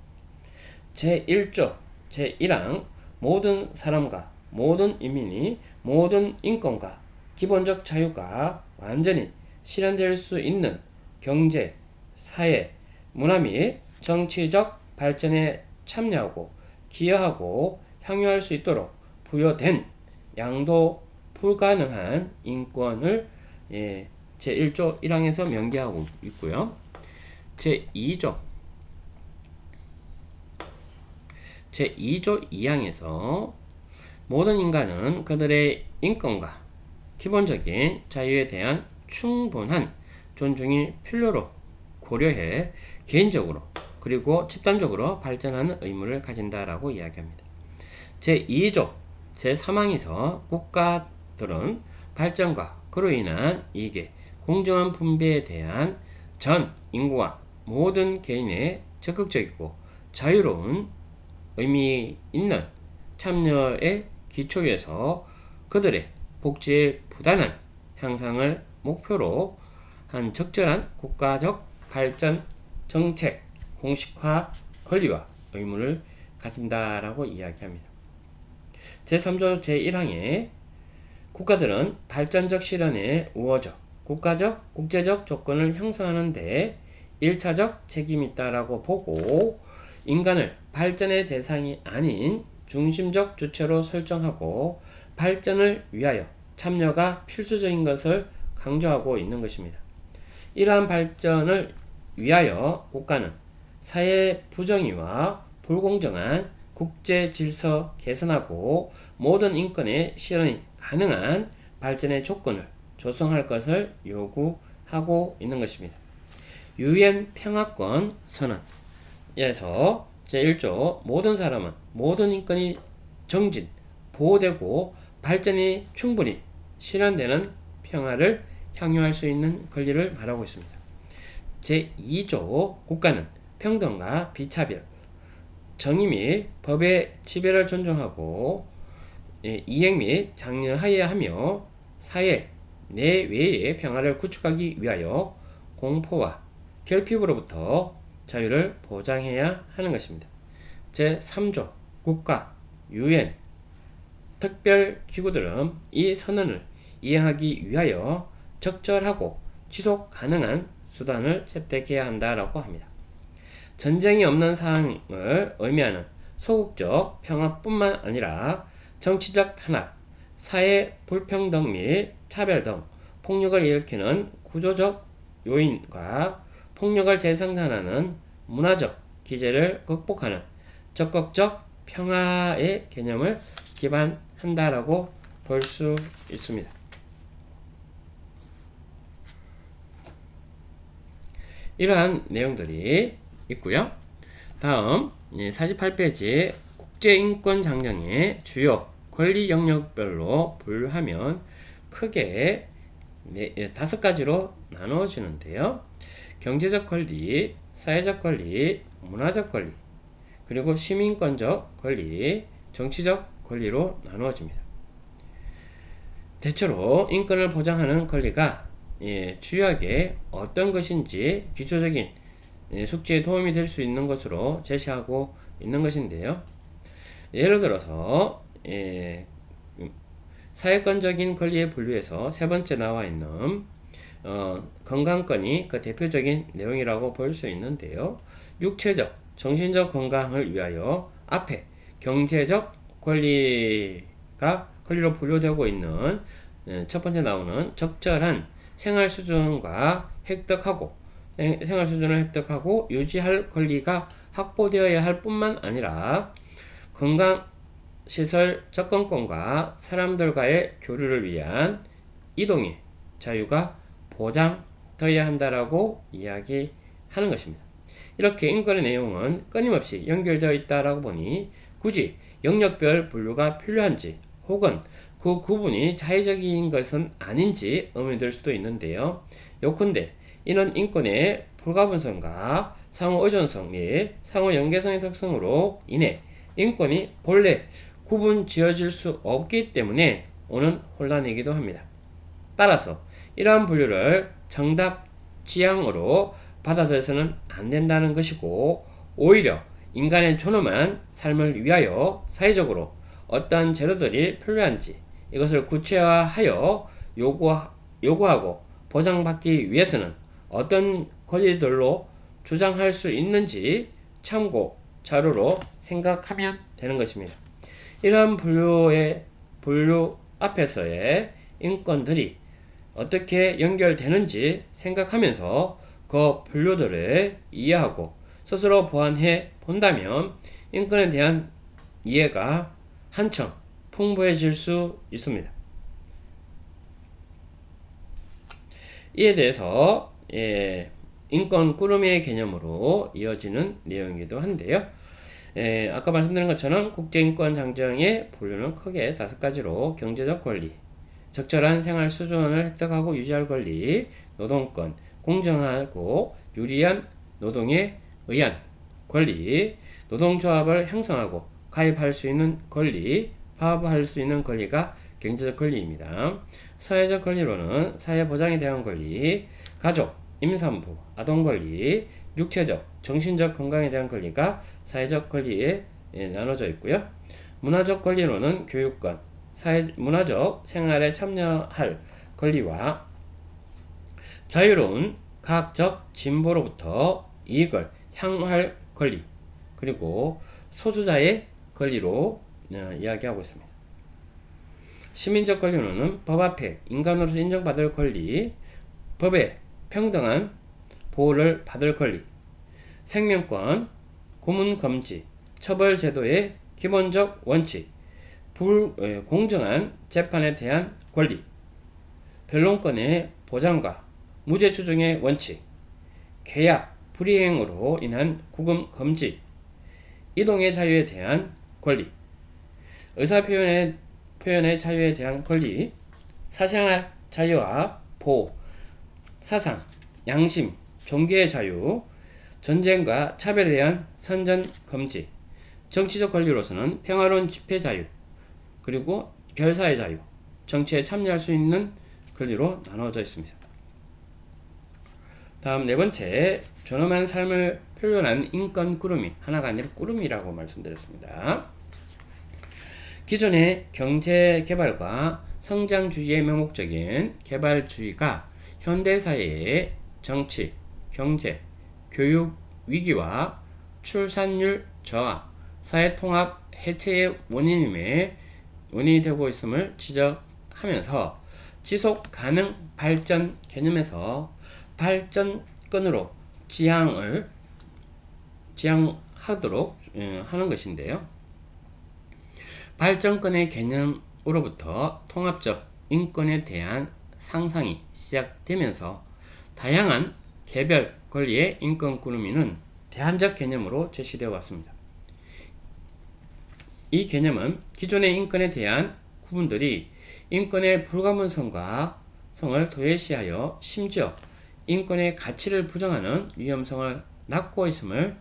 제1조 제1항 모든 사람과 모든 인민이 모든 인권과 기본적 자유가 완전히 실현될 수 있는 경제, 사회, 문화 및 정치적 발전에 참여하고 기여하고 향유할 수 있도록 부여된 양도 불가능한 인권을 제1조 1항에서 명기하고 있고요. 제2조 2항에서 모든 인간은 그들의 인권과 기본적인 자유에 대한 충분한 존중이 필요로 고려해 개인적으로 그리고 집단적으로 발전하는 의무를 가진다라고 이야기합니다. 제2조 제3항에서 국가들은 발전과 그로 인한 이익의 공정한 분배에 대한 전 인구와 모든 개인의 적극적이고 자유로운 의미 있는 참여의 기초에서 그들의 복지의 부단한 향상을 목표로 한 적절한 국가적 발전 정책 공식화 권리와 의무를 가진다라고 이야기합니다. 제3조 제1항에 국가들은 발전적 실현에 우호적, 국가적, 국제적 조건을 형성하는 데 1차적 책임이 있다라고 보고 인간을 발전의 대상이 아닌 중심적 주체로 설정하고 발전을 위하여 참여가 필수적인 것을 강조하고 있는 것입니다. 이러한 발전을 위하여 국가는 사회 부정의와 불공정한 국제 질서 개선하고 모든 인권의 실현이 가능한 발전의 조건을 조성할 것을 요구하고 있는 것입니다. 유엔 평화권 선언에서 제1조 모든 사람은 모든 인권이 정진, 보호되고 발전이 충분히 실현되는 평화를 향유할 수 있는 권리를 말하고 있습니다. 제2조 국가는 평등과 비차별, 정의 및 법의 지배를 존중하고 이행 및 장려하여야 하며 사회 내외의 평화를 구축하기 위하여 공포와 결핍으로부터 자유를 보장해야 하는 것입니다. 제3조 국가, 유엔, 특별기구들은 이 선언을 이행하기 위하여 적절하고 지속 가능한 수단을 채택해야 한다라고 합니다. 전쟁이 없는 상황을 의미하는 소극적 평화뿐만 아니라 정치적 탄압, 사회 불평등 및 차별 등 폭력을 일으키는 구조적 요인과 폭력을 재생산하는 문화적 기제를 극복하는 적극적 평화의 개념을 기반한다라고 볼 수 있습니다. 이러한 내용들이 있고요. 다음 48페이지 국제인권장령의 주요 권리 영역별로 분류하면 크게 5가지로 나누어지는데요. 경제적 권리, 사회적 권리, 문화적 권리, 그리고 시민권적 권리, 정치적 권리로 나누어집니다. 대체로 인권을 보장하는 권리가 주요하게 어떤 것인지 기초적인 숙지에 도움이 될 수 있는 것으로 제시하고 있는 것인데요. 예를 들어서 사회권적인 권리의 분류에서 세 번째 나와 있는 건강권이 그 대표적인 내용이라고 볼 수 있는데요. 육체적, 정신적 건강을 위하여 앞에 경제적 권리로 분류되고 있는 첫 번째 나오는 적절한 생활 수준과 생활 수준을 획득하고 유지할 권리가 확보되어야 할 뿐만 아니라 건강시설 접근권과 사람들과의 교류를 위한 이동의 자유가 보장되어야 한다라고 이야기하는 것입니다. 이렇게 인권의 내용은 끊임없이 연결되어 있다라고 보니 굳이 영역별 분류가 필요한지 혹은 그 구분이 자의적인 것은 아닌지 의문이 들 수도 있는데요. 요컨대 이는 인권의 불가분성과 상호의존성 및 상호연계성의 특성으로 인해 인권이 본래 구분 지어질 수 없기 때문에 오는 혼란이기도 합니다. 따라서 이러한 분류를 정답 지향으로 받아들여서는 안 된다는 것이고 오히려 인간의 존엄한 삶을 위하여 사회적으로 어떠한 제도들이 필요한지 이것을 구체화하여 요구하고 보장받기 위해서는 어떤 권리들로 주장할 수 있는지 참고 자료로 생각하면 되는 것입니다. 이러한 분류 앞에서의 인권들이 어떻게 연결되는지 생각하면서 그 분류들을 이해하고 스스로 보완해 본다면 인권에 대한 이해가 한층 풍부해질 수 있습니다. 이에 대해서 인권 꾸러미의 개념으로 이어지는 내용이기도 한데요. 아까 말씀드린 것처럼 국제인권장정의 분류는 크게 5가지로 경제적 권리, 적절한 생활 수준을 획득하고 유지할 권리, 노동권, 공정하고 유리한 노동에 의한 권리, 노동조합을 형성하고 가입할 수 있는 권리, 파업할 수 있는 권리가 경제적 권리입니다. 사회적 권리로는 사회 보장에 대한 권리, 가족, 임산부, 아동 권리, 육체적, 정신적 건강에 대한 권리가 사회적 권리에 나눠져 있고요. 문화적 권리로는 교육권, 문화적 생활에 참여할 권리와 자유로운 과학적 진보로부터 이익을 향할 권리, 그리고 소수자의 권리로 이야기하고 있습니다. 시민적 권리로는 법 앞에 인간으로서 인정받을 권리, 법의 평등한 보호를 받을 권리, 생명권, 고문 금지, 처벌 제도의 기본적 원칙, 공정한 재판에 대한 권리, 변론권의 보장과 무죄 추정의 원칙, 계약 불이행으로 인한 구금 금지, 이동의 자유에 대한 권리, 의사표현의 자유에 대한 권리, 사생활 자유와 보호, 사상, 양심, 종교의 자유, 전쟁과 차별에 대한 선전 금지, 정치적 권리로서는 평화로운 집회 자유, 그리고 결사의 자유, 정치에 참여할 수 있는 권리로 나눠져 있습니다. 다음 네 번째, 존엄한 삶을 표현한 인권 꾸러미, 하나가 아니라 꾸러미라고 말씀드렸습니다. 기존의 경제 개발과 성장주의의 명목적인 개발주의가 현대사회의 정치, 경제, 교육 위기와 출산율 저하, 사회통합 해체의 원인이 되고 있음을 지적하면서 지속가능 발전 개념에서 발전권으로 지향하도록 하는 것인데요. 발전권의 개념으로부터 통합적 인권에 대한 상상이 시작되면서 다양한 개별 권리의 인권 꾸러미는 대안적 개념으로 제시되어 왔습니다. 이 개념은 기존의 인권에 대한 구분들이 인권의 불가분성을 도외시하여 심지어 인권의 가치를 부정하는 위험성을 낳고 있음을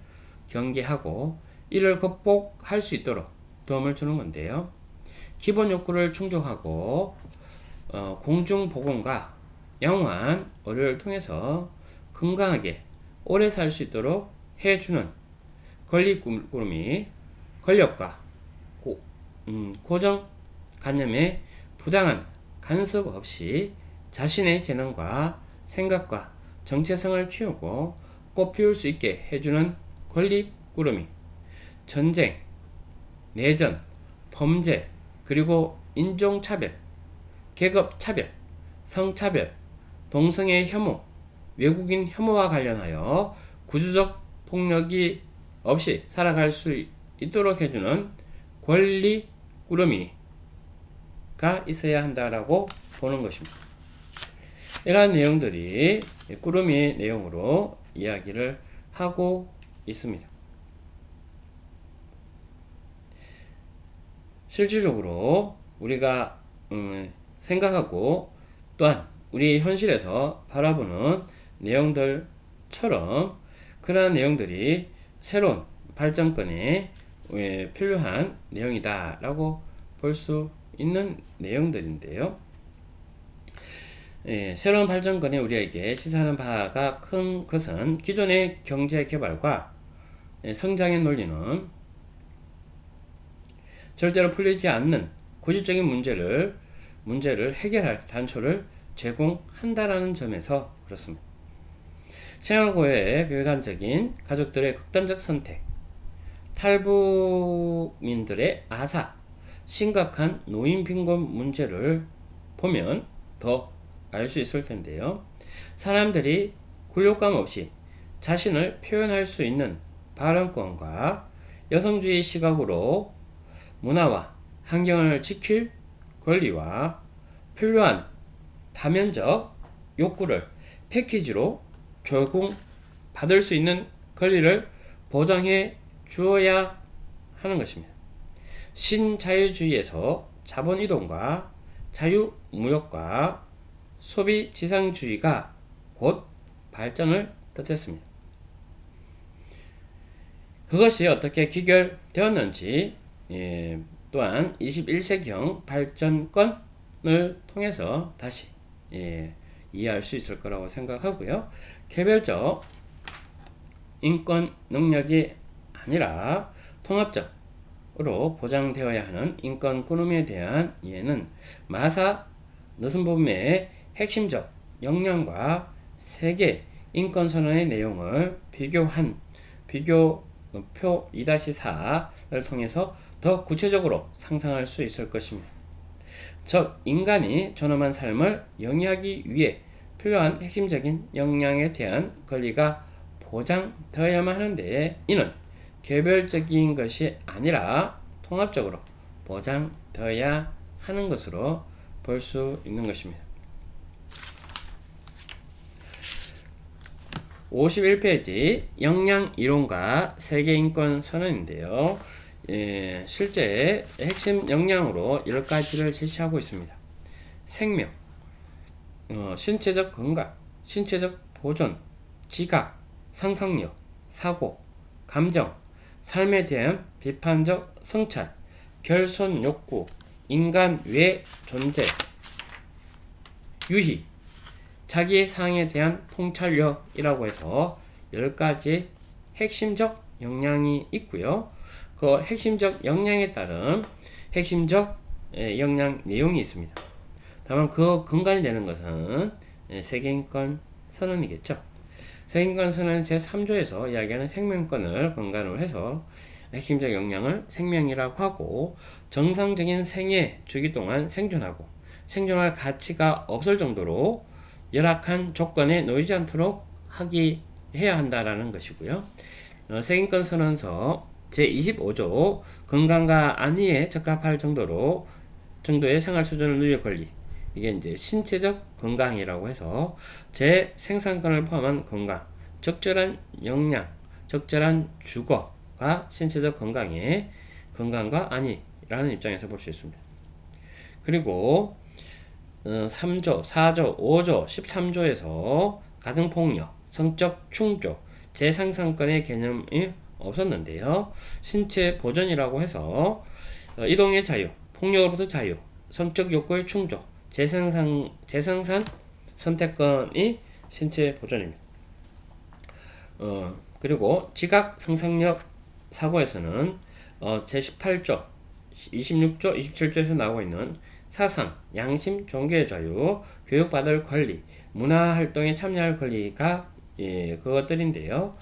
경계하고 이를 극복할 수 있도록 도움을 주는 건데요. 기본 욕구를 충족하고 공중보건과 영원한 의료를 통해서 건강하게 오래 살 수 있도록 해주는 권리 꾸러미, 권력과 고정관념에 부당한 간섭 없이 자신의 재능과 생각과 정체성을 키우고 꽃피울 수 있게 해주는 권리 꾸러미, 전쟁, 내전, 범죄, 그리고 인종차별, 계급차별, 성차별, 동성애 혐오, 외국인 혐오와 관련하여 구조적 폭력이 없이 살아갈 수 있도록 해주는 권리 꾸러미가 있어야 한다라고 보는 것입니다. 이러한 내용들이 꾸러미의 내용으로 이야기를 하고 있습니다. 실질적으로 우리가 생각하고 또한 우리 현실에서 바라보는 내용들처럼 그러한 내용들이 새로운 발전권에 필요한 내용이다 라고 볼 수 있는 내용들인데요. 새로운 발전권에 우리에게 시사하는 바가 큰 것은 기존의 경제 개발과 성장의 논리는 절대로 풀리지 않는 고질적인 문제를 해결할 단초를 제공한다라는 점에서 그렇습니다. 생활고의 비관적인 가족들의 극단적 선택, 탈북민들의 아사, 심각한 노인 빈곤 문제를 보면 더 알 수 있을 텐데요. 사람들이 굴욕감 없이 자신을 표현할 수 있는 발언권과 여성주의 시각으로 문화와 환경을 지킬 권리와 필요한 다면적 욕구를 패키지로 제공받을 수 있는 권리를 보장해 주어야 하는 것입니다. 신자유주의에서 자본이동과 자유무역과 소비지상주의가 곧 발전을 뜻했습니다. 그것이 어떻게 귀결되었는지 또한 21세기형 발전권을 통해서 다시 이해할 수 있을 거라고 생각하고요. 개별적 인권 능력이 아니라 통합적으로 보장되어야 하는 인권 꾸름에 대한 이해는 마사 느슨범의 핵심적 역량과 세계 인권선언의 내용을 비교표 2-4를 통해서 더 구체적으로 상상할 수 있을 것입니다. 즉 인간이 존엄한 삶을 영위하기 위해 필요한 핵심적인 역량에 대한 권리가 보장되어야만 하는데 이는 개별적인 것이 아니라 통합적으로 보장되어야 하는 것으로 볼 수 있는 것입니다. 51페이지 역량이론과 세계인권선언인데요. 실제 핵심 역량으로 10가지를 제시하고 있습니다. 생명, 신체적 건강, 신체적 보존, 지각, 상상력, 사고, 감정, 삶에 대한 비판적 성찰, 결손 욕구, 인간 외 존재, 유희, 자기의 사항에 대한 통찰력이라고 해서 10가지 핵심적 역량이 있고요. 그 핵심적 역량에 따른 핵심적 역량 내용이 있습니다. 다만 그 근간이 되는 것은 세계인권 선언이겠죠. 세계인권 선언 제3조에서 이야기하는 생명권을 근간으로 해서 핵심적 역량을 생명이라고 하고 정상적인 생애 주기 동안 생존하고 생존할 가치가 없을 정도로 열악한 조건에 놓이지 않도록 해야 한다라는 것이고요. 세계인권 선언서 제25조 건강과 안위에 적합할 정도의 생활 수준을 누릴 권리, 이게 이제 신체적 건강이라고 해서 제 생산권을 포함한 건강, 적절한 영양, 적절한 주거가 신체적 건강의 건강과 안위라는 입장에서 볼 수 있습니다. 그리고 3조, 4조, 5조, 13조에서 가정폭력, 성적 충족, 재생산권의 개념이 없었는데요. 신체 보존이라고 해서 이동의 자유, 폭력으로부터 자유, 성적 욕구의 충족, 재생산 선택권이 신체 보존입니다. 그리고 지각 상상력 사고에서는 제18조, 26조, 27조에서 나오고 있는 사상, 양심, 종교의 자유, 교육받을 권리, 문화활동에 참여할 권리가 그것들인데요.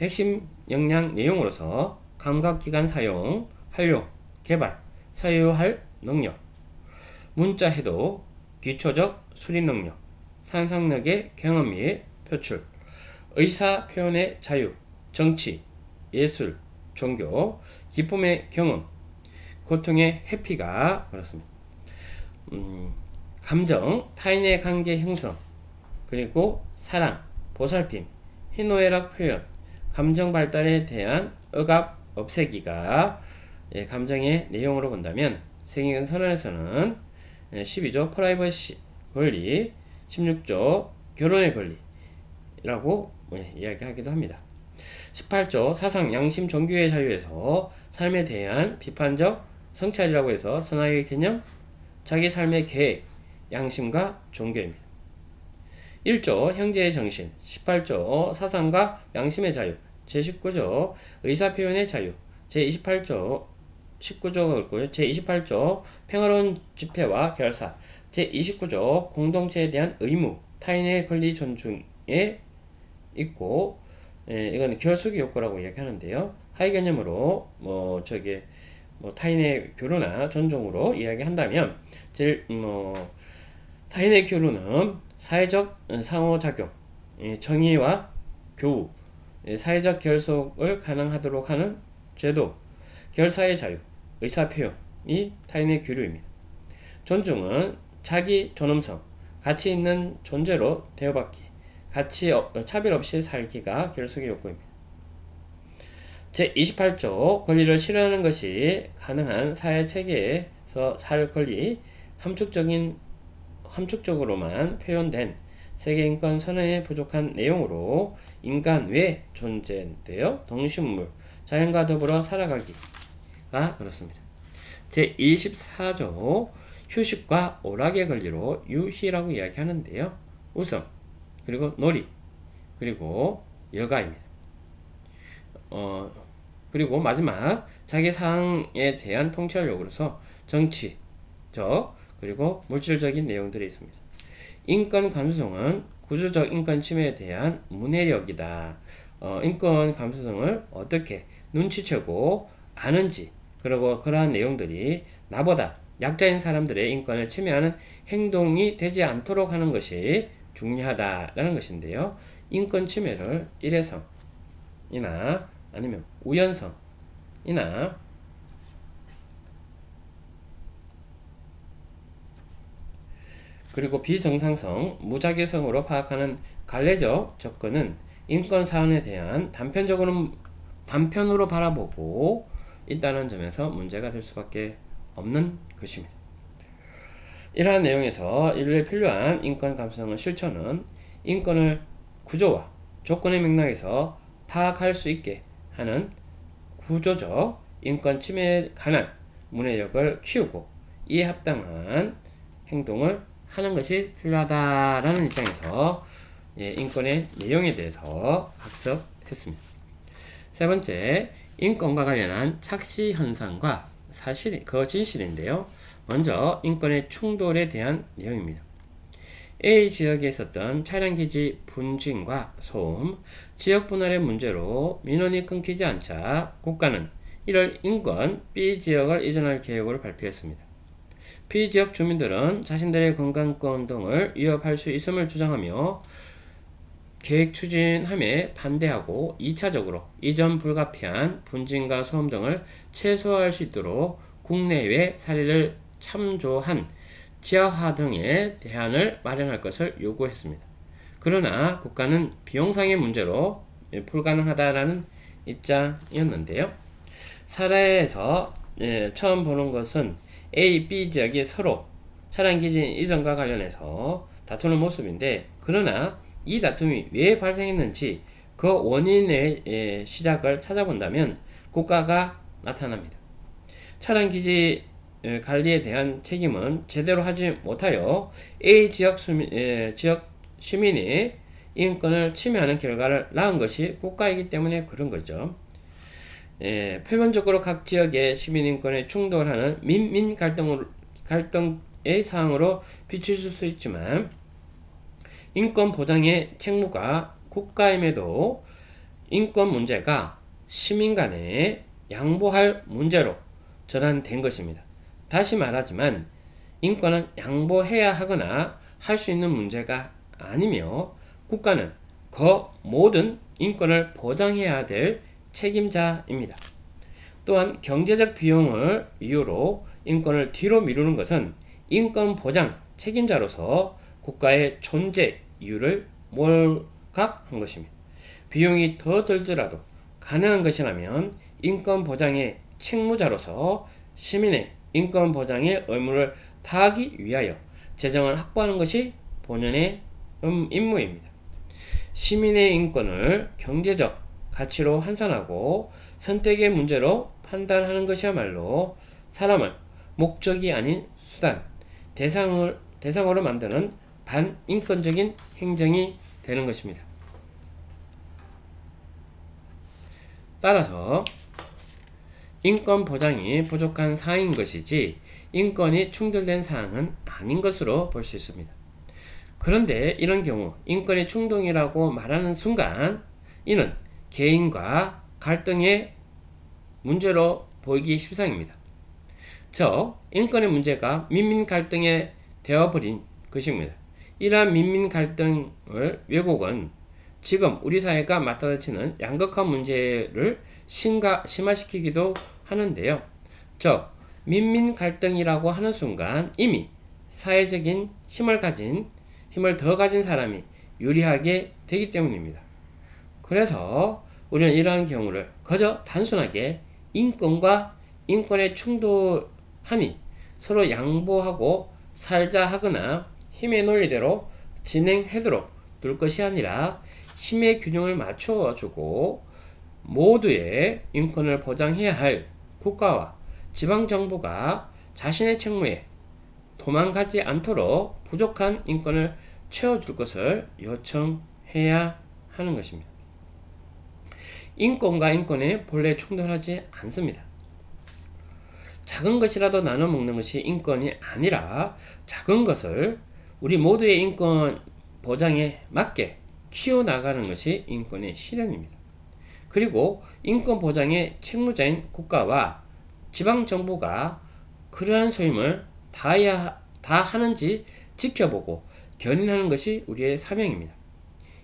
핵심 역량 내용으로서 감각기관 사용, 활용, 개발, 사유할 능력, 문자 해독, 기초적 수리 능력, 상상력의 경험 및 표출, 의사 표현의 자유, 정치, 예술, 종교, 기쁨의 경험, 고통의 회피가 그렇습니다. 감정, 타인의 관계 형성, 그리고 사랑, 보살핌, 희노애락 표현, 감정 발달에 대한 억압 없애기가 감정의 내용으로 본다면 세계인권 선언에서는 12조 프라이버시 권리, 16조 결혼의 권리라고 이야기하기도 합니다. 18조 사상, 양심, 종교의 자유에서 삶에 대한 비판적 성찰이라고 해서 선악의 개념, 자기 삶의 계획, 양심과 종교입니다. 1조 형제의 정신, 18조 사상과 양심의 자유, 제19조 의사표현의 자유, 제28조 19조가 있고요. 제28조 평화로운 집회와 결사, 제29조 공동체에 대한 의무, 타인의 권리 존중에 있고, 이건 결속의 욕구라고 이야기하는데요. 하위 개념으로 타인의 교류나 존중으로 이야기한다면 타인의 교류는 사회적 상호작용, 정의와 교우, 사회적 결속을 가능하도록 하는 제도, 결사의 자유, 의사표현이 타인의 교류입니다. 존중은 자기 존엄성, 가치 있는 존재로 대우받기, 차별 없이 살기가 결속의 욕구입니다. 제28조 권리를 실현하는 것이 가능한 사회체계에서 살 권리, 함축적으로만 표현된 세계인권 선언에 부족한 내용으로 인간 외 존재인데요. 동식물, 자연과 더불어 살아가기가 그렇습니다. 제24조 휴식과 오락의 권리로 유희라고 이야기하는데요. 웃음, 그리고 놀이, 그리고 여가입니다. 그리고 마지막 자기 사항에 대한 통찰 요구로서 정치적 그리고 물질적인 내용들이 있습니다. 인권 감수성은 구조적 인권 침해에 대한 문해력이다. 인권 감수성을 어떻게 눈치채고 아는지, 그리고 그러한 내용들이 나보다 약자인 사람들의 인권을 침해하는 행동이 되지 않도록 하는 것이 중요하다라는 것인데요. 인권 침해를 일회성이나 아니면 우연성이나 그리고 비정상성, 무작위성으로 파악하는 관례적 접근은 인권 사안에 대한 단편으로 바라보고 있다는 점에서 문제가 될 수밖에 없는 것입니다. 이러한 내용에서 인류에 필요한 인권 감수성의 실천은 인권을 구조와 조건의 맥락에서 파악할 수 있게 하는 구조적 인권 침해에 관한 문해력을 키우고 이에 합당한 행동을 하는 것이 필요하다라는 입장에서 인권의 내용에 대해서 학습했습니다. 세 번째, 인권과 관련한 착시 현상과 진실인데요. 먼저 인권의 충돌에 대한 내용입니다. A 지역에 있었던 차량기지 분진과 소음, 지역 분할의 문제로 민원이 끊기지 않자 국가는 1월 인권 B 지역을 이전할 계획을 발표했습니다. B 지역 주민들은 자신들의 건강권 등을 위협할 수 있음을 주장하며 계획 추진함에 반대하고 2차적으로 이전 불가피한 분진과 소음 등을 최소화할 수 있도록 국내외 사례를 참조한 지하화 등의 대안을 마련할 것을 요구했습니다. 그러나 국가는 비용상의 문제로 불가능하다라는 입장이었는데요. 사례에서 처음 보는 것은 A, B 지역이 서로 차량기지 이전과 관련해서 다투는 모습인데, 그러나 이 다툼이 왜 발생했는지 그 원인의 시작을 찾아본다면 국가가 나타납니다. 차량기지 관리에 대한 책임은 제대로 하지 못하여 A 지역 시민이 인권을 침해하는 결과를 낳은 것이 국가이기 때문에 그런 거죠. 표면적으로 각 지역의 시민인권에 충돌하는 민민 갈등의 사항으로 비추실 수 있지만 인권 보장의 책무가 국가임에도 인권 문제가 시민 간에 양보할 문제로 전환된 것입니다. 다시 말하지만 인권은 양보해야 하거나 할 수 있는 문제가 아니며 국가는 그 모든 인권을 보장해야 될 책임자입니다. 또한 경제적 비용을 이유로 인권을 뒤로 미루는 것은 인권 보장 책임자로서 국가의 존재 이유를 몰각한 것입니다. 비용이 더 들더라도 가능한 것이라면 인권 보장의 책무자로서 시민의 인권 보장의 의무를 다하기 위하여 재정을 확보하는 것이 본연의 임무입니다. 시민의 인권을 경제적 가치로 환산하고 선택의 문제로 판단하는 것이야말로 사람을 목적이 아닌 수단, 대상으로 만드는 반인권적인 행정이 되는 것입니다. 따라서 인권 보장이 부족한 사항인 것이지 인권이 충돌된 사항은 아닌 것으로 볼 수 있습니다. 그런데 이런 경우 인권의 충돌이라고 말하는 순간 이는 개인과 갈등의 문제로 보이기 십상입니다. 즉 인권의 문제가 민민 갈등에 되어버린 것입니다. 이러한 민민 갈등을 왜곡은 지금 우리 사회가 맞닥뜨리는 양극화 문제를 심화시키기도 하는데요. 즉 민민 갈등이라고 하는 순간 이미 사회적인 힘을 더 가진 사람이 유리하게 되기 때문입니다. 그래서 우리는 이러한 경우를 그저 단순하게 인권과 인권의 충돌하니 서로 양보하고 살자 하거나 힘의 논리대로 진행하도록 둘 것이 아니라 힘의 균형을 맞춰주고 모두의 인권을 보장해야 할 국가와 지방정부가 자신의 책무에 도망가지 않도록 부족한 인권을 채워줄 것을 요청해야 하는 것입니다. 인권과 인권이 본래 충돌하지 않습니다. 작은 것이라도 나눠 먹는 것이 인권이 아니라 작은 것을 우리 모두의 인권 보장에 맞게 키워나가는 것이 인권의 실현입니다. 그리고 인권 보장의 책무자인 국가와 지방정부가 그러한 소임을 다 하는지 지켜보고 견인하는 것이 우리의 사명입니다.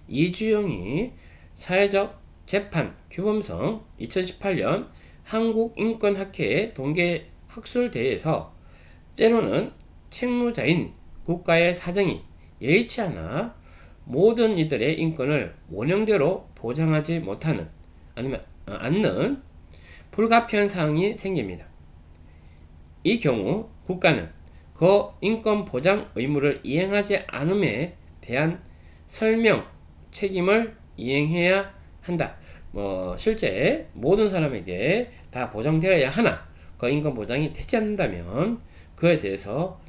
이주영이 사회적 재판 규범성 2018년 한국인권학회 동계학술대회에서 때로는 책무자인 국가의 사정이 예의치 않아 모든 이들의 인권을 원형대로 보장하지 못하는 아니면 않는 불가피한 사항이 생깁니다. 이 경우 국가는 그 인권 보장 의무를 이행하지 않음에 대한 설명 책임을 이행해야 한다. 실제 모든 사람에게 다 보장되어야 하나 그 인권 보장이 되지 않는다면 그에 대해서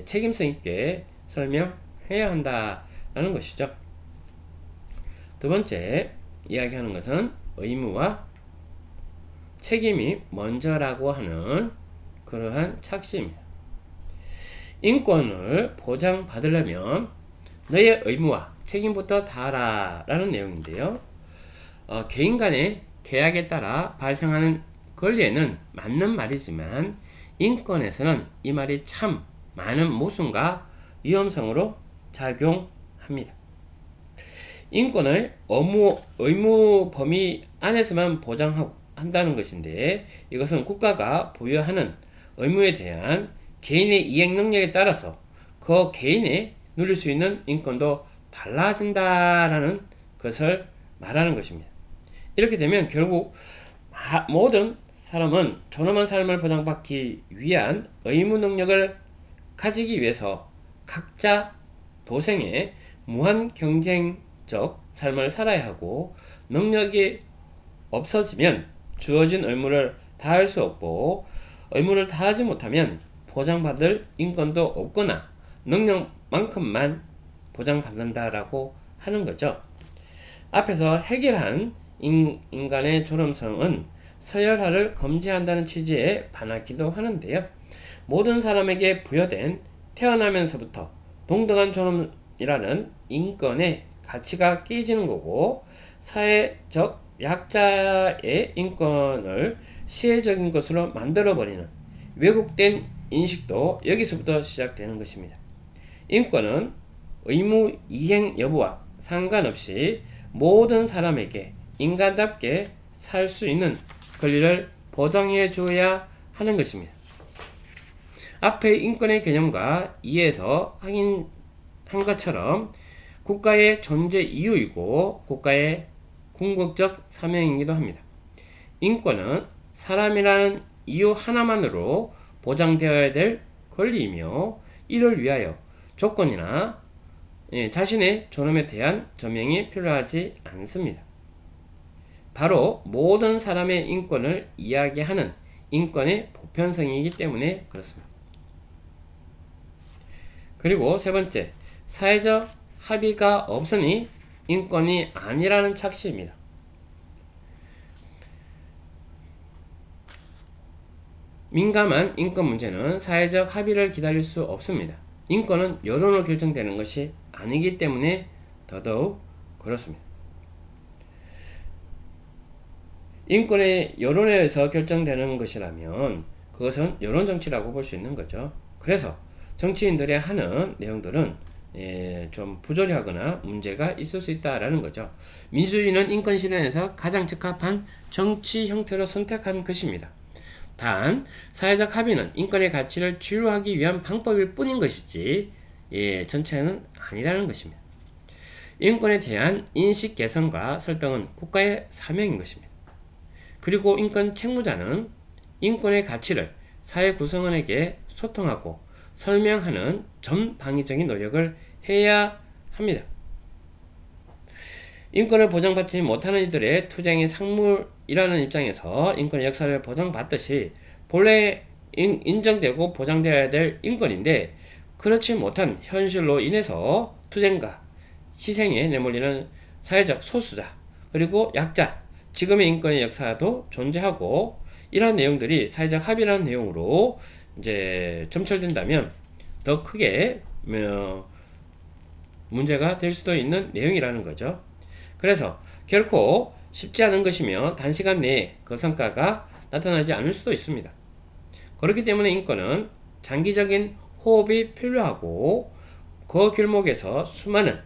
책임성 있게 설명해야 한다라는 것이죠. 두 번째 이야기하는 것은 의무와 책임이 먼저라고 하는 그러한 착시입니다. 인권을 보장받으려면 너의 의무와 책임부터 다하라 라는 내용인데요. 개인 간의 계약에 따라 발생하는 권리에는 맞는 말이지만 인권에서는 이 말이 참 많은 모순과 위험성으로 작용합니다. 인권을 의무 범위 안에서만 보장한다는 것인데 이것은 국가가 부여하는 의무에 대한 개인의 이행 능력에 따라서 그 개인이 누릴 수 있는 인권도 달라진다라는 것을 말하는 것입니다. 이렇게 되면 결국 모든 사람은 존엄한 삶을 보장받기 위한 의무 능력을 가지기 위해서 각자 도생에 무한 경쟁적 삶을 살아야 하고 능력이 없어지면 주어진 의무를 다할 수 없고 의무를 다하지 못하면 보장받을 인권도 없거나 능력만큼만 보장받는다라고 하는 거죠. 앞에서 해결한 인간의 존엄성은 서열화를 금지한다는 취지에 반하기도 하는데요. 모든 사람에게 부여된 태어나면서부터 동등한 존엄이라는 인권의 가치가 깨지는 거고 사회적 약자의 인권을 시혜적인 것으로 만들어버리는 왜곡된 인식도 여기서부터 시작되는 것입니다. 인권은 의무 이행 여부와 상관없이 모든 사람에게 인간답게 살 수 있는 권리를 보장해 줘야 하는 것입니다. 앞에 인권의 개념과 이해에서 확인한 것처럼 국가의 존재 이유이고 국가의 궁극적 사명이기도 합니다. 인권은 사람이라는 이유 하나만으로 보장되어야 될 권리이며 이를 위하여 조건이나 자신의 존엄에 대한 저명이 필요하지 않습니다. 바로 모든 사람의 인권을 이야기하는 인권의 보편성이기 때문에 그렇습니다. 그리고 세 번째, 사회적 합의가 없으니 인권이 아니라는 착시입니다. 민감한 인권 문제는 사회적 합의를 기다릴 수 없습니다. 인권은 여론으로 결정되는 것이 아니기 때문에 더더욱 그렇습니다. 인권의 여론에 의해서 결정되는 것이라면 그것은 여론정치라고 볼 수 있는 거죠. 그래서 정치인들의 하는 내용들은 좀 부조리하거나 문제가 있을 수 있다라는 거죠. 민주주의는 인권 실현에서 가장 적합한 정치 형태로 선택한 것입니다. 단 사회적 합의는 인권의 가치를 주류하기 위한 방법일 뿐인 것이지 전체는 아니라는 것입니다. 인권에 대한 인식 개선과 설득은 국가의 사명인 것입니다. 그리고 인권 책무자는 인권의 가치를 사회 구성원에게 소통하고 설명하는 전방위적인 노력을 해야 합니다. 인권을 보장받지 못하는 이들의 투쟁의 상물이라는 입장에서 인권의 역사를 보장받듯이 본래 인정되고 보장되어야 될 인권인데 그렇지 못한 현실로 인해서 투쟁과 희생에 내몰리는 사회적 소수자, 그리고 약자, 지금의 인권의 역사도 존재하고, 이러한 내용들이 사회적 합의라는 내용으로 이제 점철된다면 더 크게 문제가 될 수도 있는 내용이라는 거죠. 그래서 결코 쉽지 않은 것이며 단시간 내에 그 성과가 나타나지 않을 수도 있습니다. 그렇기 때문에 인권은 장기적인 호흡이 필요하고, 그 길목에서 수많은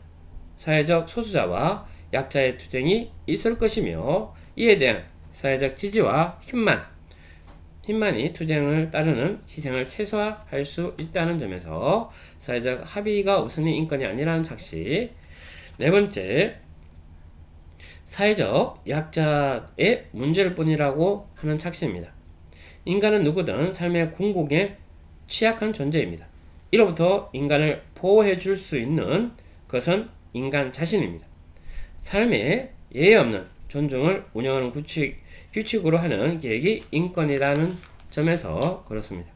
사회적 소수자와 약자의 투쟁이 있을 것이며, 이에 대한 사회적 지지와 힘만이 투쟁을 따르는 희생을 최소화할 수 있다는 점에서 사회적 합의가 우선이 인권이 아니라는 착시. 네 번째, 사회적 약자의 문제일 뿐이라고 하는 착시입니다. 인간은 누구든 삶의 궁극에 취약한 존재입니다. 이로부터 인간을 보호해 줄 수 있는 것은 인간 자신입니다. 삶에 예의 없는 존중을 운영하는 규칙으로 하는 계획이 인권이라는 점에서 그렇습니다.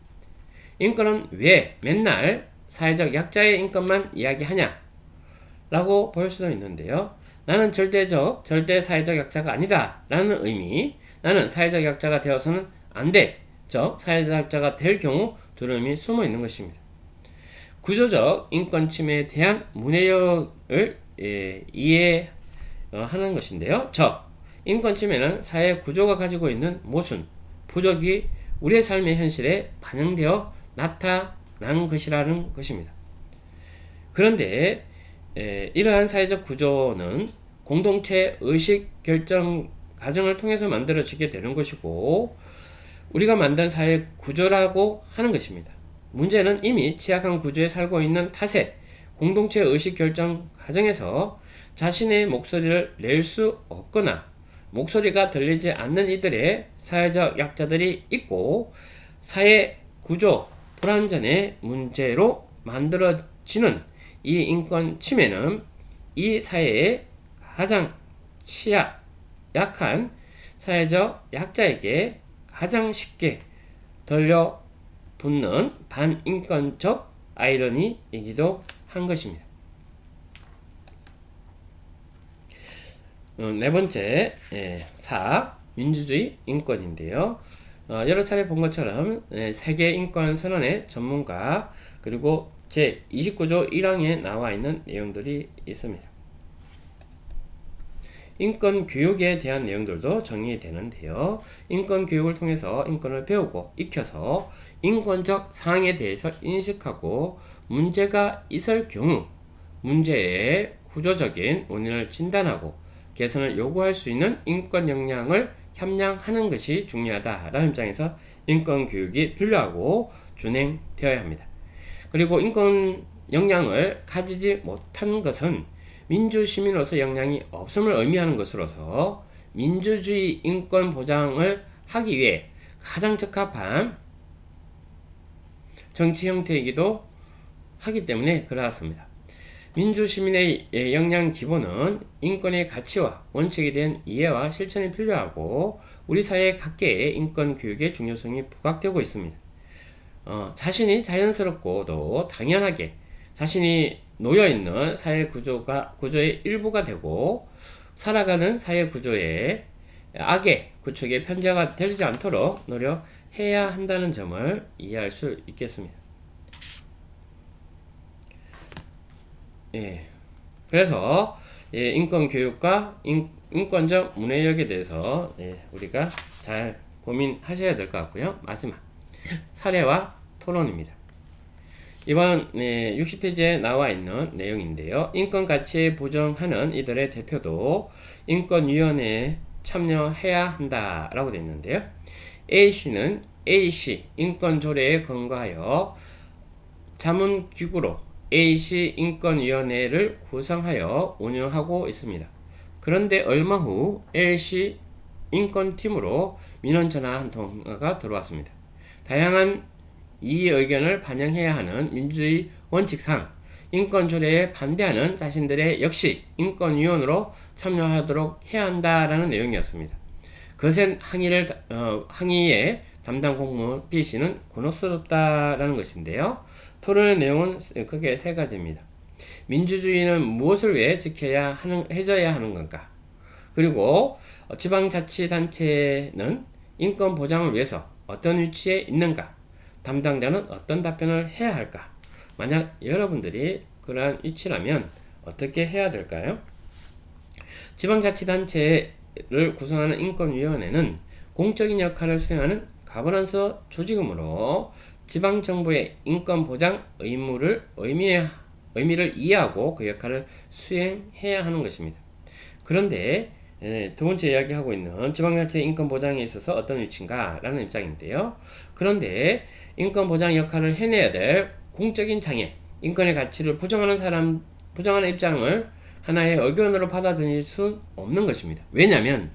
인권은 왜 맨날 사회적 약자의 인권만 이야기하냐? 라고 볼 수도 있는데요. 나는 절대 사회적 약자가 아니다 라는 의미, 나는 사회적 약자가 되어서는 안 돼, 즉 사회적 약자가 될 경우 두려움이 숨어 있는 것입니다. 구조적 인권 침해에 대한 문해력을 이해하는 것인데요. 즉 인권 침해는 사회 구조가 가지고 있는 모순, 부족이 우리의 삶의 현실에 반영되어 나타난 것이라는 것입니다. 그런데 이러한 사회적 구조는 공동체 의식 결정 과정을 통해서 만들어지게 되는 것이고, 우리가 만든 사회 구조라고 하는 것입니다. 문제는 이미 취약한 구조에 살고 있는 탓에 공동체 의식 결정 과정에서 자신의 목소리를 낼 수 없거나 목소리가 들리지 않는 이들의 사회적 약자들이 있고, 사회 구조 불완전의 문제로 만들어지는 이 인권 침해는 이 사회의 가장 약한 사회적 약자에게 가장 쉽게 들려붙는 반인권적 아이러니이기도 한 것입니다. 네 번째, 4. 민주주의 인권인데요. 여러 차례 본 것처럼 세계 인권 선언의 전문가, 그리고 제29조 1항에 나와 있는 내용들이 있습니다. 인권 교육에 대한 내용들도 정의되는데요. 인권 교육을 통해서 인권을 배우고 익혀서 인권적 사항에 대해서 인식하고, 문제가 있을 경우 문제의 구조적인 원인을 진단하고 개선을 요구할 수 있는 인권 역량을 함양하는 것이 중요하다라는 입장에서 인권 교육이 필요하고 준행되어야 합니다. 그리고 인권 역량을 가지지 못한 것은 민주시민으로서 역량이 없음을 의미하는 것으로서 민주주의 인권 보장을 하기 위해 가장 적합한 정치 형태이기도 하기 때문에 그렇습니다. 민주시민의 역량 기본은 인권의 가치와 원칙에 대한 이해와 실천이 필요하고, 우리 사회 각계의 인권 교육의 중요성이 부각되고 있습니다. 자신이 자연스럽고도 당연하게 자신이 놓여있는 사회 구조의 일부가 되고, 살아가는 사회 구조의 악의 구축에 편제가 되지 않도록 노력해야 한다는 점을 이해할 수 있겠습니다. 그래서 인권 교육과 인권적 문해력에 대해서 우리가 잘 고민하셔야 될 것 같고요. 마지막 사례와 토론입니다. 이번 60페이지에 나와 있는 내용인데요. 인권 가치에 부정하는 이들의 대표도 인권위원회에 참여해야 한다라고 되어 있는데요. A씨는 A씨 인권조례에 근거하여 자문기구로 A씨 인권위원회를 구성하여 운영하고 있습니다. 그런데 얼마 후 L씨 인권팀으로 민원 전화 한 통화가 들어왔습니다. 다양한 이의 의견을 반영해야 하는 민주주의 원칙상 인권조례에 반대하는 자신들의 역시 인권위원으로 참여하도록 해야 한다라는 내용이었습니다. 거센 항의의 담당 공무원 B씨는 곤혹스럽다라는 것인데요. 토론의 내용은 크게 세 가지입니다. 민주주의는 무엇을 위해 해줘야 하는 건가? 그리고 지방자치단체는 인권 보장을 위해서 어떤 위치에 있는가? 담당자는 어떤 답변을 해야 할까? 만약 여러분들이 그러한 위치라면 어떻게 해야 될까요? 지방자치단체를 구성하는 인권위원회는 공적인 역할을 수행하는 가버넌스 조직이므로 지방정부의 인권보장 의미를 이해하고 그 역할을 수행해야 하는 것입니다. 그런데 두 번째 이야기하고 있는 지방자치의 인권보장에 있어서 어떤 위치인가 라는 입장인데요. 그런데 인권보장 역할을 해내야 될 공적인 장애, 인권의 가치를 부정하는 입장을 하나의 의견으로 받아들일 수 없는 것입니다. 왜냐하면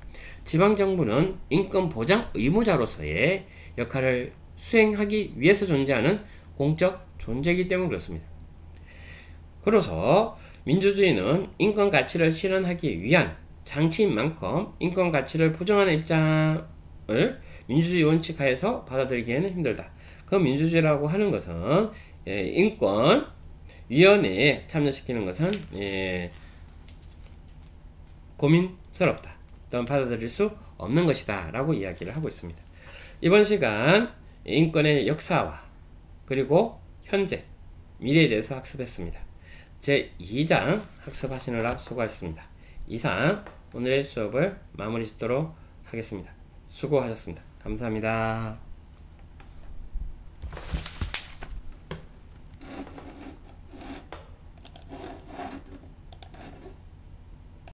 지방정부는 인권보장 의무자로서의 역할을 수행하기 위해서 존재하는 공적 존재이기 때문에 그렇습니다. 그래서 민주주의는 인권 가치를 실현하기 위한 장치인 만큼 인권 가치를 부정하는 입장을 민주주의 원칙 하에서 받아들이기에는 힘들다. 그 민주주의라고 하는 것은 인권위원회에 참여시키는 것은 고민스럽다. 또는 받아들일 수 없는 것이다 라고 이야기를 하고 있습니다. 이번 시간 인권의 역사와 그리고 현재, 미래에 대해서 학습했습니다. 제2장 학습하시느라 수고하셨습니다. 이상 오늘의 수업을 마무리 짓도록 하겠습니다. 수고하셨습니다. 감사합니다.